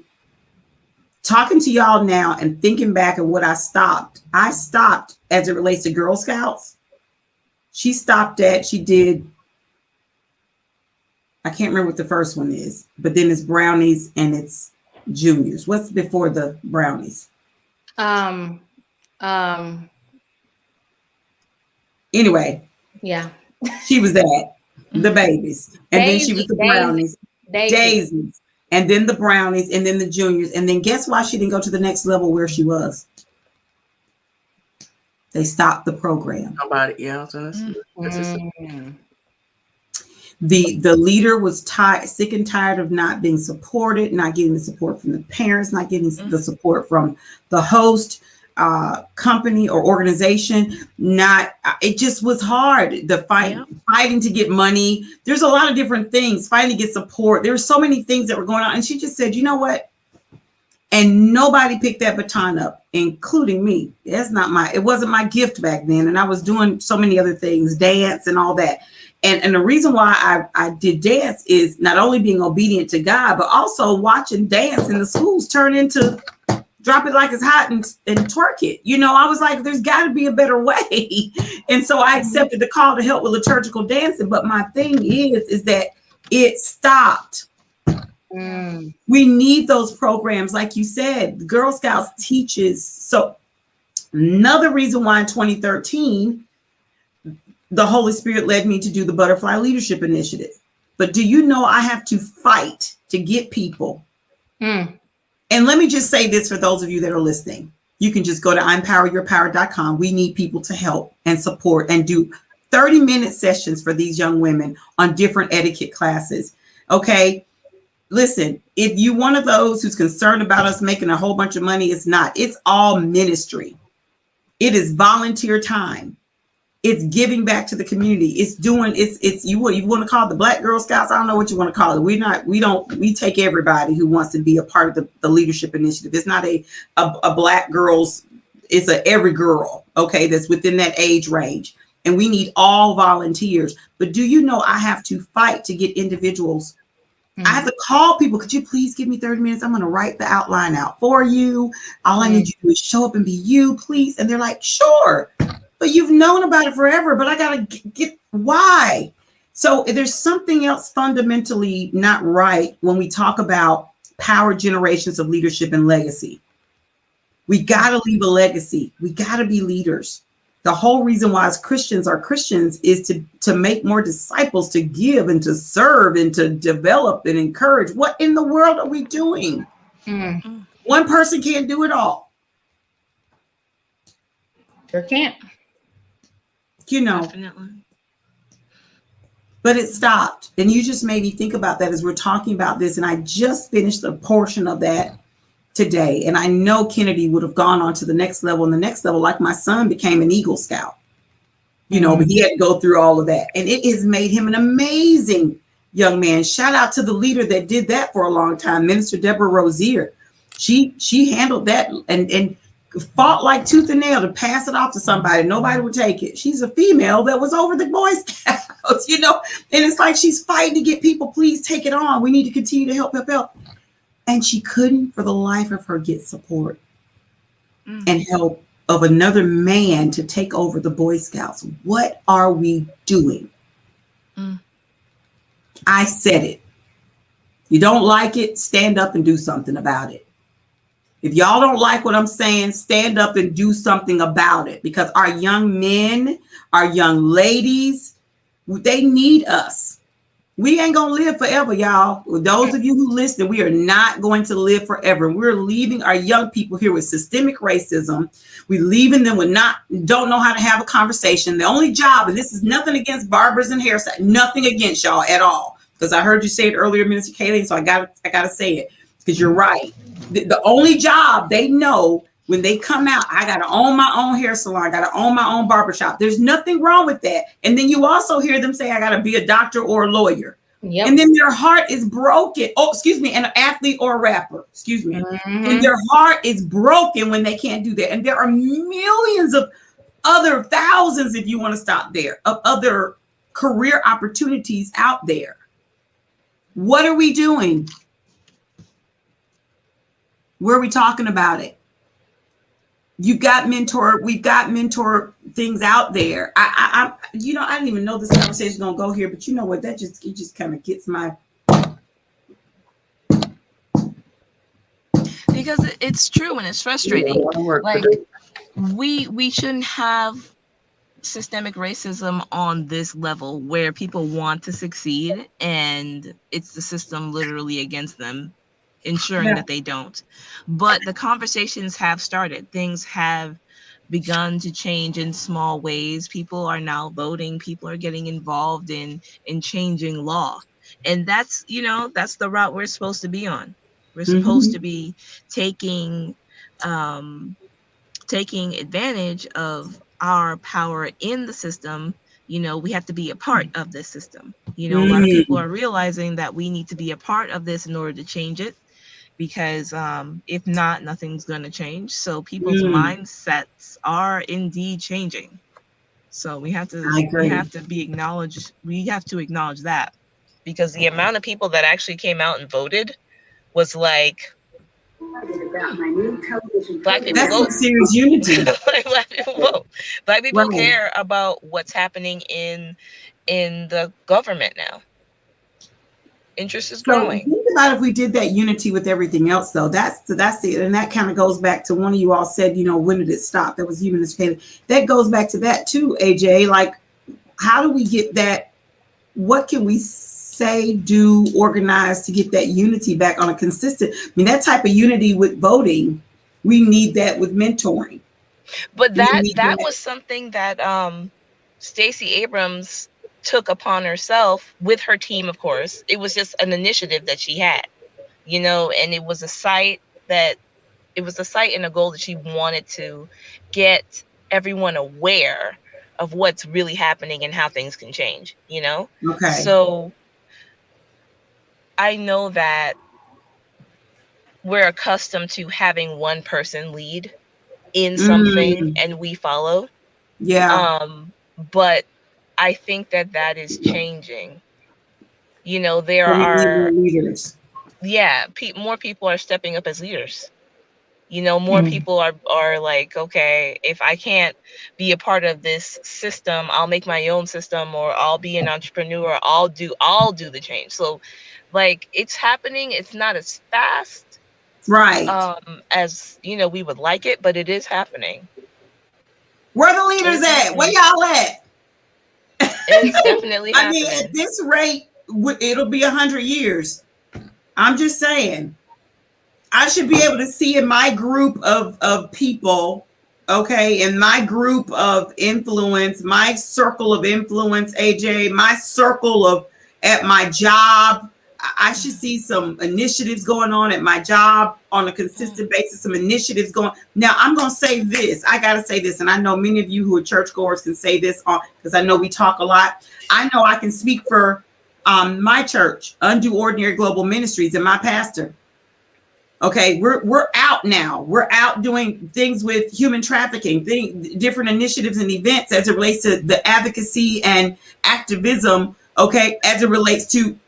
talking to y'all now and thinking back at what I stopped as it relates to Girl Scouts. She did, I can't remember what the first one is, but then it's brownies and it's juniors. What's before the brownies? Anyway. Yeah. She was that, the babies. And then she was the brownies. Daisies. And then the brownies, and then the juniors. And then guess why she didn't go to the next level where she was? They stopped the program. Nobody else. The leader was sick and tired of not being supported, not getting the support from the parents, not getting the support from the host company or organization. It just was hard. The fighting to get money. There's a lot of different things, fighting to get support. There were so many things that were going on. And she just said, you know what? And nobody picked that baton up, including me. It wasn't my gift back then. And I was doing so many other things, dance and all that. And the reason why I did dance is not only being obedient to God, but also watching dance in the schools turn into drop it like it's hot and twerk it. You know, I was like, there's got to be a better way. And so I accepted the call to help with liturgical dancing. But my thing is that it stopped. We need those programs. Like you said, the Girl Scouts teaches. So another reason why in 2013, the Holy Spirit led me to do the Butterfly Leadership Initiative. But do you know I have to fight to get people? And let me just say this for those of you that are listening. You can just go to ImPoweredYourPower.com. We need people to help and support and do 30-minute sessions for these young women on different etiquette classes. Okay. Listen, if you're one of those who's concerned about us making a whole bunch of money, it's not. It's all ministry. It is volunteer time. It's giving back to the community. It's you want to call it the Black Girl Scouts. I don't know what you want to call it. We take everybody who wants to be a part of the leadership initiative. It's not a Black girls. It's every girl. Okay. That's within that age range. And we need all volunteers. But do you know, I have to fight to get individuals. I have to call people. Could you please give me 30 minutes? I'm going to write the outline out for you. All I need you to do is show up and be you, please. And they're like, sure. But you've known about it forever, but I got to get why. So there's something else fundamentally not right when we talk about power generations of leadership and legacy. We got to leave a legacy. We got to be leaders. The whole reason why as Christians are Christians is to make more disciples, to give and to serve and to develop and encourage. What in the world are we doing? One person can't do it all. Sure can't. You know, Definitely. But it stopped. And you just made me think about that as we're talking about this. And I just finished a portion of that today. And I know Kennedy would have gone on to the next level and the next level, like my son became an Eagle Scout, you know, but he had to go through all of that. And it has made him an amazing young man. Shout out to the leader that did that for a long time, Minister Deborah Rozier. She handled that and fought like tooth and nail to pass it off to somebody. Nobody would take it. She's a female that was over the Boy Scouts, you know, and it's like she's fighting to get people, please take it on. We need to continue to help. And she couldn't for the life of her get support and help of another man to take over the Boy Scouts. What are we doing? I said it. You don't like it, stand up and do something about it. If y'all don't like what I'm saying, stand up and do something about it, because our young men, our young ladies, they need us. We ain't going to live forever, y'all. Those of you who listen, we are not going to live forever. We're leaving our young people here with systemic racism. We're leaving them with don't know how to have a conversation. The only job, and this is nothing against barbers and hairstylists, nothing against y'all at all, because I heard you say it earlier, Minister Kaylee, so I got to say it, because you're right. The only job they know when they come out, I got to own my own hair salon. I got to own my own barbershop. There's nothing wrong with that. And then you also hear them say, I got to be a doctor or a lawyer. Yep. And then their heart is broken. Oh, excuse me. And an athlete or a rapper. Excuse me. And their heart is broken when they can't do that. And there are millions of other thousands, if you want to stop there, of other career opportunities out there. What are we doing? Where are we talking about it? We've got mentor things out there. I didn't even know this conversation is gonna go here, but you know what? It just kind of gets my. Because it's true and it's frustrating. Like we shouldn't have systemic racism on this level where people want to succeed and it's the system literally against them, ensuring that they don't. But the conversations have started. Things have begun to change in small ways. People are now voting. People are getting involved in changing law. And that's the route we're supposed to be on. We're supposed to be taking advantage of our power in the system. We have to be a part of this system. A lot of people are realizing that we need to be a part of this in order to change it. Because if not, nothing's going to change. So people's mindsets are indeed changing. So we have to acknowledge that, because the amount of people that actually came out and voted was like Black people That's vote. some serious unity. Black people vote. Black people Right. care about what's happening in the government now. Interest is So growing. think about if we did that unity with everything else, though. That's it, and that kind of goes back to one of you all said, when did it stop? That was humanist. That goes back to that too, AJ. Like, how do we get that? What can we say, do, organize to get that unity back on a consistent? I mean, that type of unity with voting, we need that with mentoring. But that was something that Stacey Abrams took upon herself with her team, of course. It was just an initiative that she had, and it was a site and a goal that she wanted to get everyone aware of what's really happening and how things can change, Okay. So I know that we're accustomed to having one person lead in something and we follow. Yeah. But I think that is changing. There So we need more are leaders. More people are stepping up as leaders. More people are like, okay, if I can't be a part of this system, I'll make my own system, or I'll be an entrepreneur. I'll do the change. So, like, it's happening. It's not as fast, right, as we would like it, but it is happening. Where the leaders at? Where y'all at? It's definitely happening. I mean, at this rate, it'll be 100 years. I'm just saying. I should be able to see in my group of people, okay, in my group of influence, my circle of influence, AJ, my circle of at my job. I should see some initiatives going on at my job on a consistent basis, some initiatives going. Now, I'm going to say this. I got to say this, and I know many of you who are churchgoers can say this because I know we talk a lot. I know I can speak for my church, Undo Ordinary Global Ministries, and my pastor. Okay, we're out now. We're out doing things with human trafficking, different initiatives and events as it relates to the advocacy and activism. Okay, as it relates to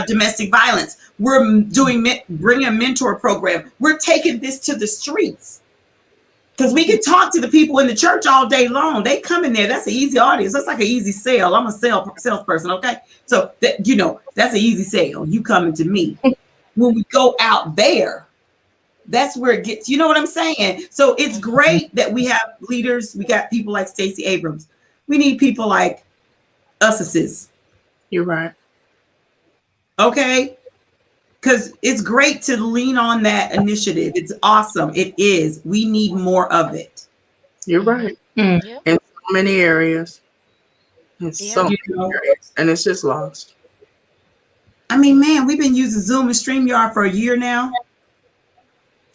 domestic violence, we're bringing a mentor program. We're taking this to the streets because we can talk to the people in the church all day long. They come in there. That's an easy audience. That's like an easy sale. I'm a salesperson. Okay, so that's an easy sale. You coming to me. When we go out there, that's where it gets, you know what I'm saying? So it's great that we have leaders. We got people like Stacey Abrams. We need people like us. You're right. Okay? Because it's great to lean on that initiative. It's awesome. It is. We need more of it. You're right. In so many areas. In so many areas. And it's just lost. I mean, man, we've been using Zoom and StreamYard for a year now.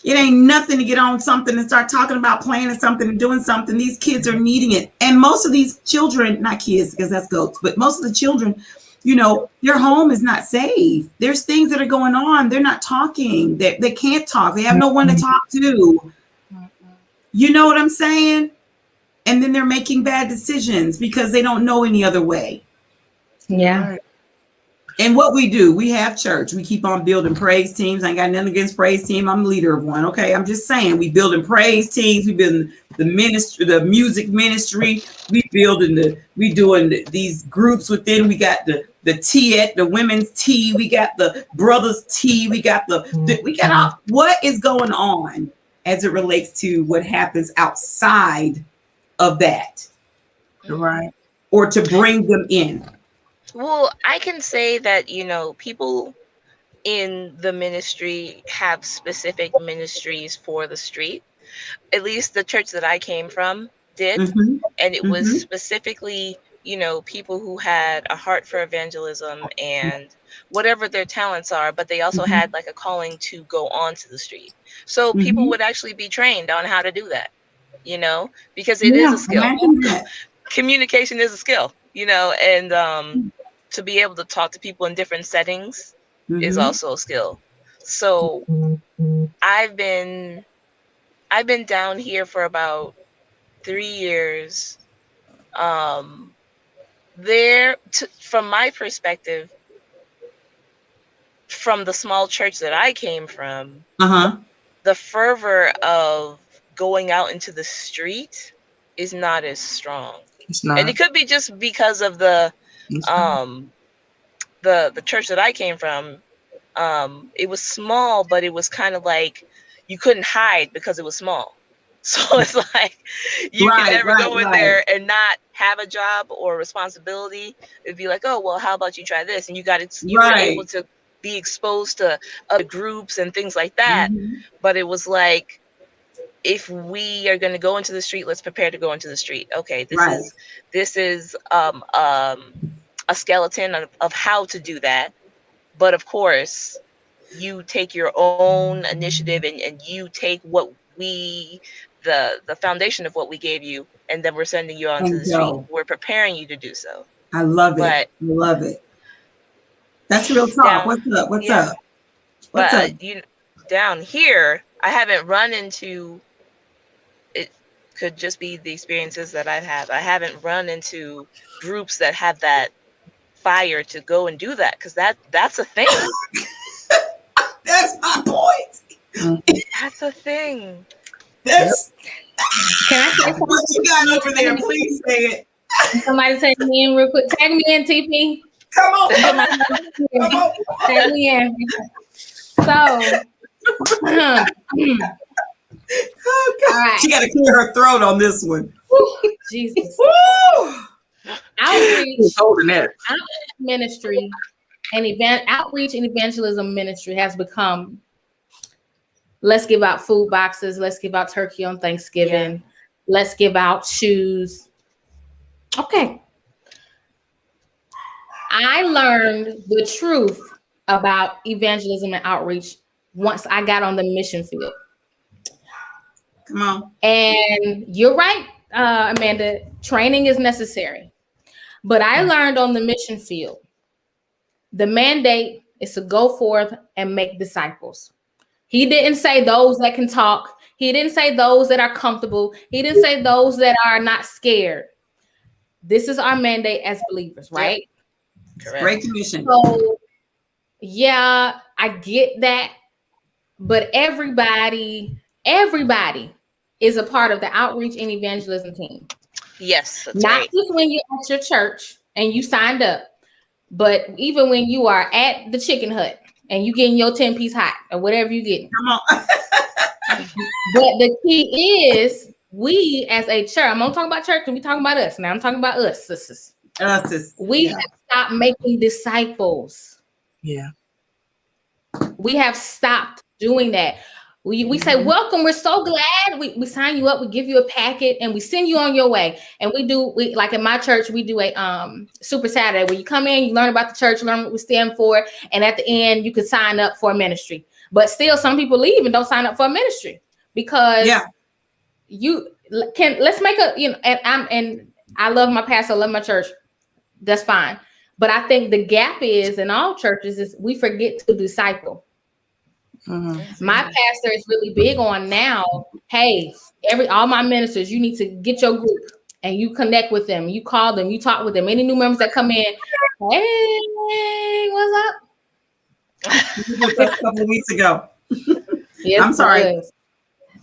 It ain't nothing to get on something and start talking about planning something and doing something. These kids are needing it. And most of these children, not kids, because that's goats, but most of the children, their home is not safe. There's things that are going on. They're not talking. They can't talk. They have no one to talk to. You know what I'm saying? And then they're making bad decisions because they don't know any other way. Yeah. Right. And what we do, we have church. We keep on building praise teams. I ain't got nothing against praise team. I'm the leader of one. Okay. I'm just saying we building praise teams. We building the ministry, the music ministry. We doing these groups within. We got the tea, the women's tea. We got the brothers tea. We got what is going on as it relates to what happens outside of that. Right. Or to bring them in. Well, I can say that, people in the ministry have specific ministries for the street. At least the church that I came from did. Mm-hmm. And it was specifically, people who had a heart for evangelism and whatever their talents are, but they also had like a calling to go onto the street. So people would actually be trained on how to do that, because it is a skill. Communication is a skill, and to be able to talk to people in different settings is also a skill. So I've been down here for about 3 years. From my perspective, from the small church that I came from, the fervor of going out into the street is not as strong. It's not. And it could be just because of the church that I came from. It was small, but it was kind of like you couldn't hide because it was small. So it's like you could never go in there and not have a job or responsibility. It'd be like, oh, well, how about you try this? And you were able to be exposed to other groups and things like that. But it was like, if we are going to go into the street, let's prepare to go into the street. Okay, this is a skeleton of how to do that. But of course, you take your own initiative and you take what the foundation of what we gave you, and then we're sending you onto the street. We're preparing you to do so. I love it. I love it. That's real talk. What's up? What's up? What's up? Down here, I haven't run into. It could just be the experiences that I've had. I haven't run into groups that have that fire to go and do that, because that's a thing. That's my point. That's a thing. That's. Can I say what you got over there? Please say it. Somebody tag me in real quick. Tag me in, TP. Come on. Come on. Tag me in. So, oh, right. She got to clear her throat on this one. Jesus. Woo! Outreach ministry and outreach and evangelism ministry has become, let's give out food boxes, let's give out turkey on Thanksgiving, let's give out shoes. Okay. I learned the truth about evangelism and outreach once I got on the mission field. Come on. And you're right, Amanda, training is necessary. But I learned on the mission field, the mandate is to go forth and make disciples. He didn't say those that can talk. He didn't say those that are comfortable. He didn't say those that are not scared. This is our mandate as believers, right? Correct. Great commission. So, yeah, I get that. But everybody is a part of the outreach and evangelism team. Yes. That's Not right. just when you're at your church and you signed up, but even when you are at the chicken hut and you getting your 10-piece hot or whatever you getting. Come on. But the key is we as a church, I'm not talking about church, and we talking about us. Now I'm talking about us, sisters. We have stopped making disciples. Yeah. We have stopped doing that. We say, welcome, we're so glad. We sign you up, we give you a packet, and we send you on your way. And we like in my church, we do a Super Saturday where you come in, you learn about the church, learn what we stand for, and at the end, you can sign up for a ministry. But still, some people leave and don't sign up for a ministry because let's make a, and I love my pastor, I love my church. That's fine. But I think the gap is in all churches is we forget to disciple. Mm-hmm. My pastor is really big on now. Hey, all my ministers, you need to get your group and you connect with them. You call them, you talk with them. Any new members that come in, hey, what's up? A couple of weeks ago. Yes, I'm sorry.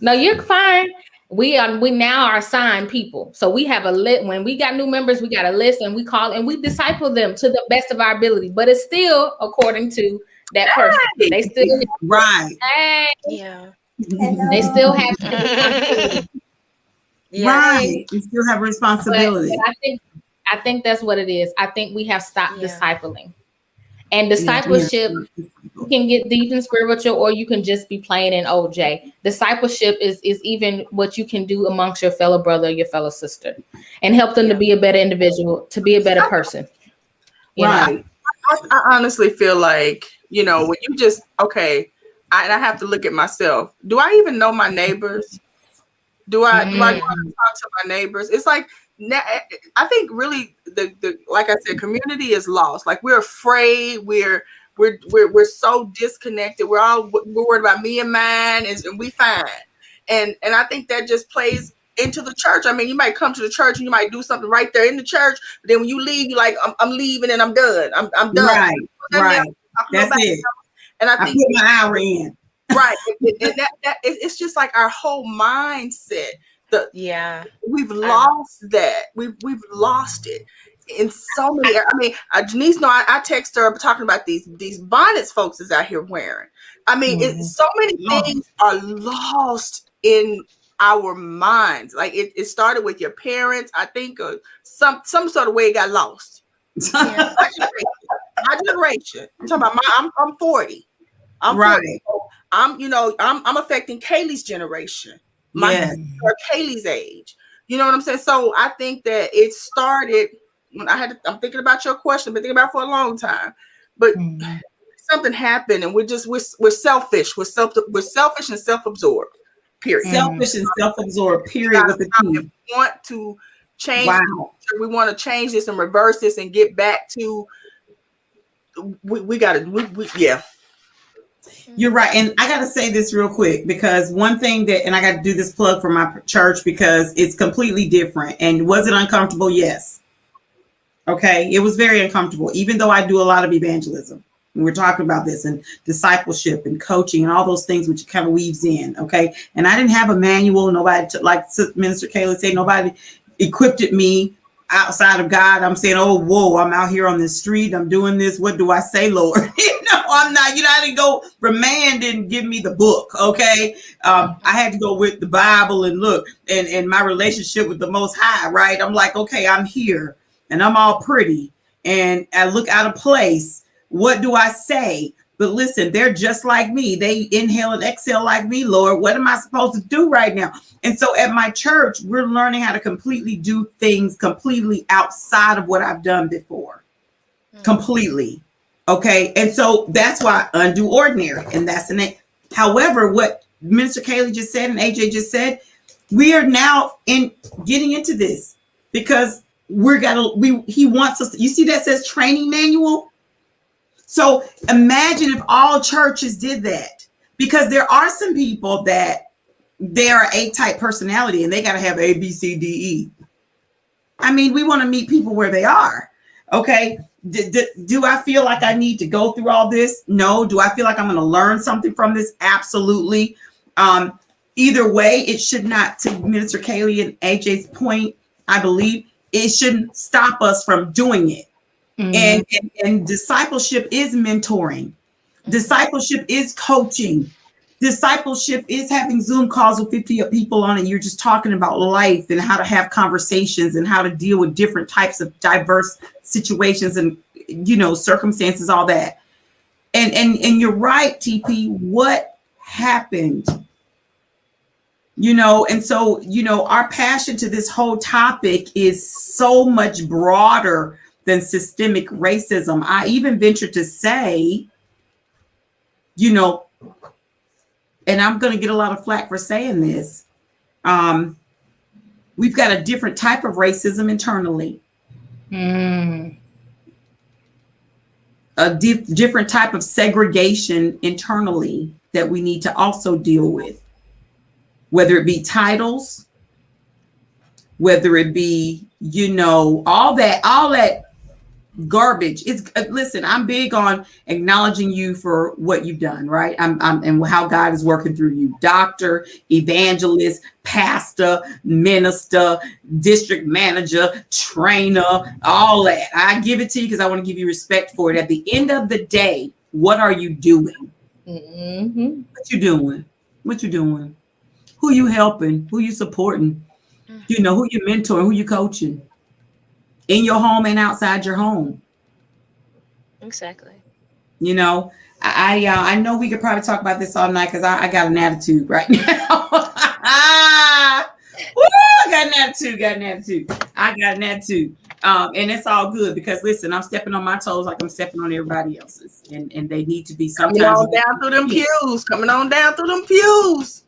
No, you're fine. We now are assigned people. So we have a list. When we got new members, we got a list and we call and we disciple them to the best of our ability. But it's still according to that person. They still right. Yeah. They still have to right. They still have responsibility. But I think that's what it is. I think we have stopped discipling. And discipleship, you can get deep and spiritual, or you can just be plain and OJ. Discipleship is even what you can do amongst your fellow brother, your fellow sister, and help them to be a better individual, to be a better person. Right. I honestly feel like, when you just, I have to look at myself. Do I even know my neighbors? Do I want to talk to my neighbors? It's like, I think really the like I said, community is lost. Like we're afraid. We're so disconnected. We're worried about me and mine, and we fine. And I think that just plays into the church. I mean, you might come to the church and you might do something right there in the church, but then when you leave, you're like, I'm leaving and I'm done. I'm done. Right. That's it. And I think put my hour in. Right. And it's just like our whole mindset. We've lost that. We've lost it in so many. I mean, Janice, I text her talking about these bonnets folks is out here wearing. I mean, so many things are lost in our minds. Like it started with your parents. I think some sort of way it got lost. My generation. I'm talking about I'm 40. I'm right. 40. I'm affecting Kaylie's generation. Or Kaylie's age. You know what I'm saying? So I think that it started when I'm thinking about your question, been thinking about it for a long time. But something happened and we're selfish. We're selfish and self-absorbed. Period. Selfish and self-absorbed, period, with the T. We want to change. Wow. We want to change this and reverse this and get back to we yeah. You're right. And I got to say this real quick, because one thing and I got to do this plug for my church because it's completely different. And was it uncomfortable? Yes. Okay. It was very uncomfortable, even though I do a lot of evangelism. And we're talking about this and discipleship and coaching and all those things, which kind of weaves in. Okay. And I didn't have a manual. Nobody, like Minister Kaylee said, nobody equipped me outside of God. I'm saying, oh, whoa, I'm out here on the street. I'm doing this. What do I say, Lord? I'm not, I didn't go, Remand didn't give me the book. Okay. I had to go with the Bible and look and my relationship with the Most High, right? I'm like, okay, I'm here and I'm all pretty and I look out of place. What do I say? But listen, they're just like me. They inhale and exhale like me, Lord. What am I supposed to do right now? And so at my church, we're learning how to completely do things completely outside of what I've done before. Completely. Okay. And so that's why undo ordinary. And that's the name. However, what Minister Kaylee just said and AJ just said, we are now getting into this because he wants us. You see that says training manual? So imagine if all churches did that, because there are some people that they're A-type personality and they got to have A, B, C, D, E. I mean, we want to meet people where they are. Okay. Do I feel like I need to go through all this? No. Do I feel like I'm going to learn something from this? Absolutely. Either way, it should not, to Minister Kaylee and AJ's point, I believe it shouldn't stop us from doing it. And discipleship is mentoring. Discipleship is coaching. Discipleship is having Zoom calls with 50 people on it. You're just talking about life and how to have conversations and how to deal with different types of diverse situations and, circumstances, all that. And you're right, TP, what happened? And so, our passion to this whole topic is so much broader than systemic racism. I even venture to say, and I'm going to get a lot of flack for saying this. We've got a different type of racism internally. A different type of segregation internally that we need to also deal with. Whether it be titles, whether it be, all that garbage. Listen, I'm big on acknowledging you for what you've done, right? And how God is working through you. Doctor, evangelist, pastor, minister, district manager, trainer, all that. I give it to you because I want to give you respect for it. At the end of the day, what are you doing? What you doing? What you doing? Who you helping? Who you supporting? Who you mentoring? Who you coaching? In your home and outside your home. Exactly. I know we could probably talk about this all night because I got an attitude right now. Woo, I got an attitude. And it's all good because listen, I'm stepping on my toes like I'm stepping on everybody else's. And they need to be sometimes. Coming on down through them pews.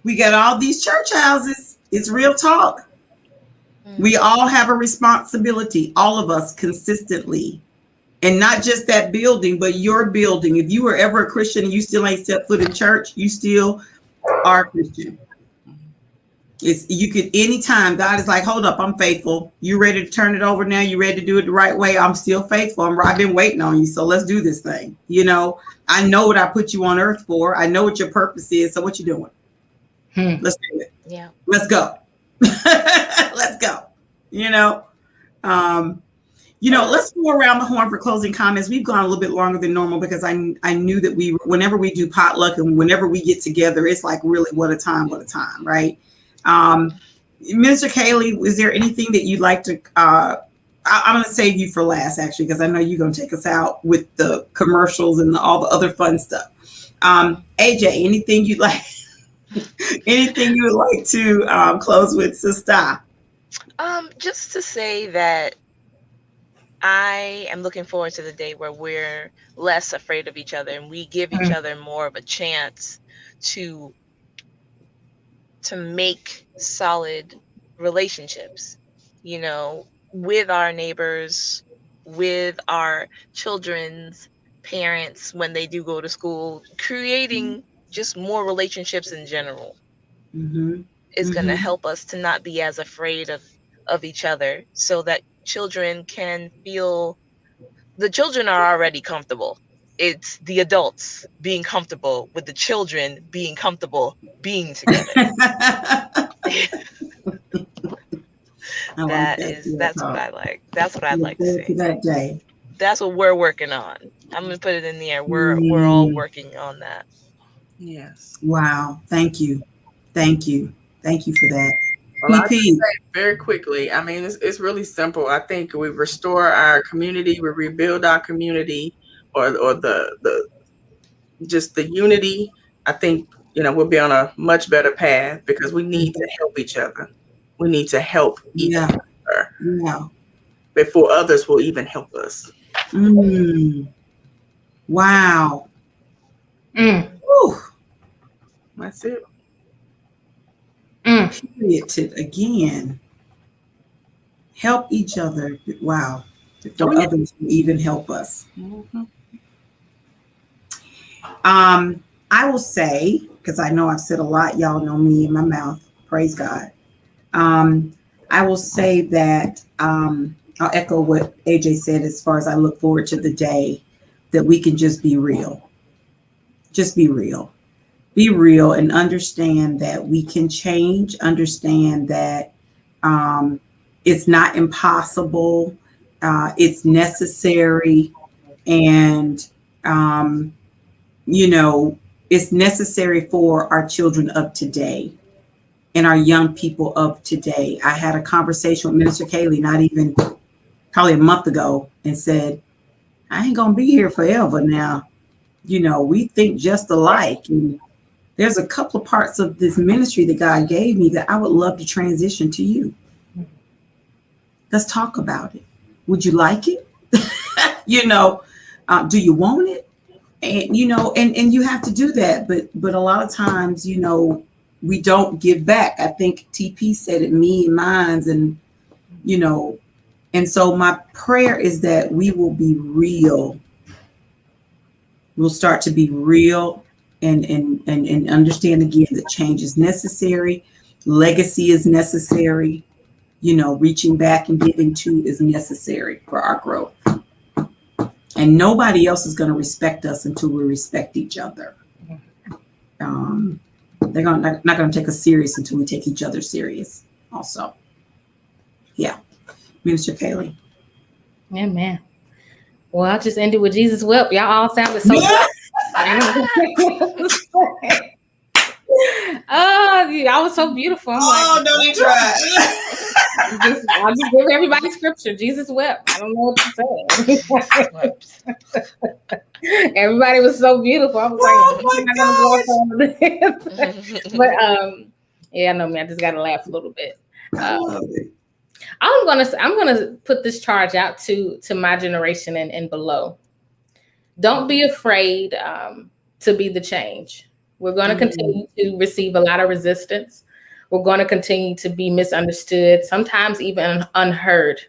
We got all these church houses. It's real talk. We all have a responsibility, all of us consistently. And not just that building, but your building. If you were ever a Christian and you still ain't stepped foot in church, you still are a Christian. It's you could anytime God is like, hold up, I'm faithful. You ready to turn it over now? You ready to do it the right way? I'm still faithful. I've been waiting on you. So let's do this thing. You know, I know what I put you on earth for. I know what your purpose is. So what you doing? Let's do it. Yeah. Let's go. Let's go. You know, let's go around the horn for closing comments. We've gone a little bit longer than normal because I knew that whenever we do potluck and whenever we get together, it's like really what a time, right? Minister Kaylee, is there anything that you'd like to, I'm going to save you for last, actually, because I know you're going to take us out with the commercials and all the other fun stuff. AJ, anything you'd like to close with, sister? Just to say that I am looking forward to the day where we're less afraid of each other and we give each other more of a chance to make solid relationships, with our neighbors, with our children's parents when they do go to school, creating just more relationships in general is going to help us to not be as afraid of each other, so that children can feel, the children are already comfortable. It's the adults being comfortable with the children being comfortable being together. That's what I like. That's what I'd like to see. That day. That's what we're working on. I'm gonna put it in the air. We're all working on that. Yes. Wow. Thank you for that. Well, I say very quickly, I mean, it's really simple. I think we restore our community, we rebuild our community, or the just the unity. I think, we'll be on a much better path because we need to help each other. We need to help each other before others will even help us. Wow. That's it. Period. To again help each other. Wow. Before others will even help us. I will say, because I know I've said a lot, y'all know me in my mouth. Praise God. I will say that I'll echo what AJ said as far as I look forward to the day that we can just be real. Just be real. Be real and understand that we can change, understand that it's not impossible. It's necessary. And, it's necessary for our children of today and our young people of today. I had a conversation with Minister Kaylee, not even probably a month ago, and said, I ain't going to be here forever now. We think just alike. And there's a couple of parts of this ministry that God gave me that I would love to transition to you. Let's talk about it. Would you like it? Do you want it? And, and you have to do that. But a lot of times, we don't give back. I think TP said it, me and mines, and, and so my prayer is that we will be real. We'll start to be real and understand again that change is necessary. Legacy is necessary. Reaching back and giving to is necessary for our growth. And nobody else is going to respect us until we respect each other. They're not going to take us serious until we take each other serious also. Yeah. Minister Kaylee. Amen. Well, I'll just end it with Jesus wept. Y'all all sounded so good. Oh, y'all was so beautiful. I'm don't you try. I'll just give everybody scripture. Jesus wept. I don't know what to say. Everybody was so beautiful. I was But yeah, no, man, I just gotta laugh a little bit. I'm gonna put this charge out to my generation and below. Don't be afraid to be the change. We're going to continue to receive a lot of resistance. We're going to continue to be misunderstood, sometimes even unheard.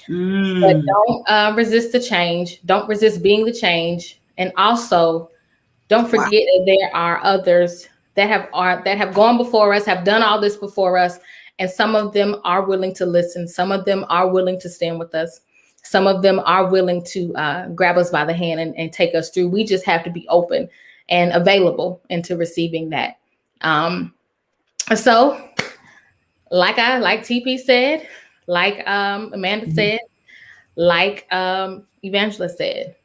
But don't resist the change. Don't resist being the change. And also, don't forget that there are others that have gone before us, have done all this before us, and some of them are willing to listen. Some of them are willing to stand with us. Some of them are willing to grab us by the hand and take us through. We just have to be open and available into receiving that. So, like TP said, like Amanda said, like Evangelist said,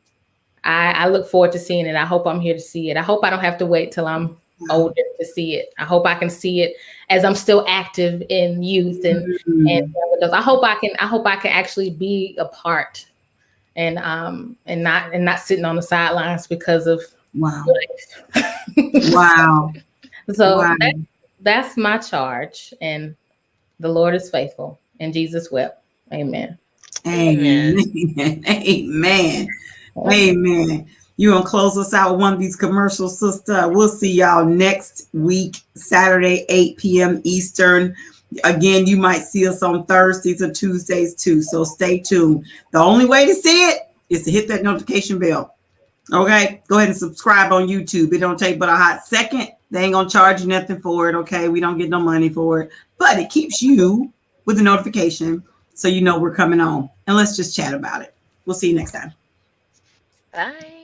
I look forward to seeing it. I hope I'm here to see it. I hope I don't have to wait till I'm older to see it. I hope I can see it as I'm still active in youth and I hope I can actually be a part and not sitting on the sidelines because of Wow. life. Wow. So Wow. that's my charge, and the Lord is faithful, and Jesus wept. Amen. Amen. Amen. Amen. You gonna close us out with one of these commercials, sister? We'll see y'all next week, Saturday, 8 p.m. Eastern. Again, you might see us on Thursdays or Tuesdays too, so stay tuned. The only way to see it is to hit that notification bell. Okay, go ahead and subscribe on YouTube. It don't take but a hot second. They ain't gonna charge you nothing for it. Okay, we don't get no money for it, but it keeps you with the notification so you know we're coming on. And let's just chat about it. We'll see you next time. Bye.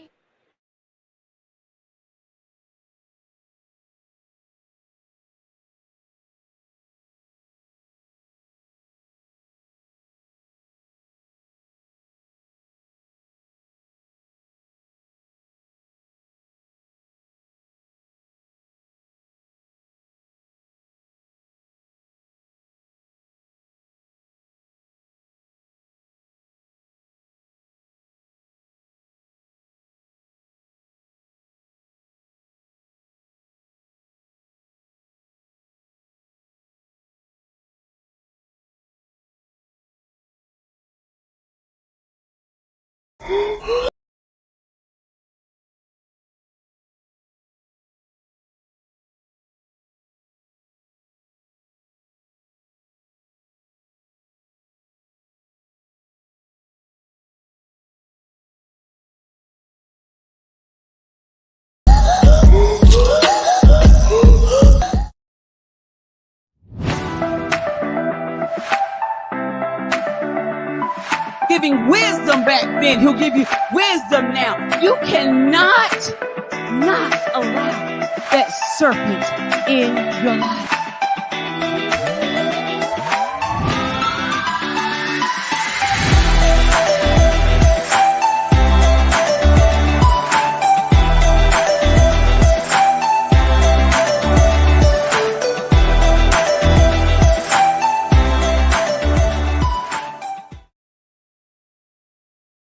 Giving wisdom back then, he'll give you wisdom now. You cannot not allow that serpent in your life.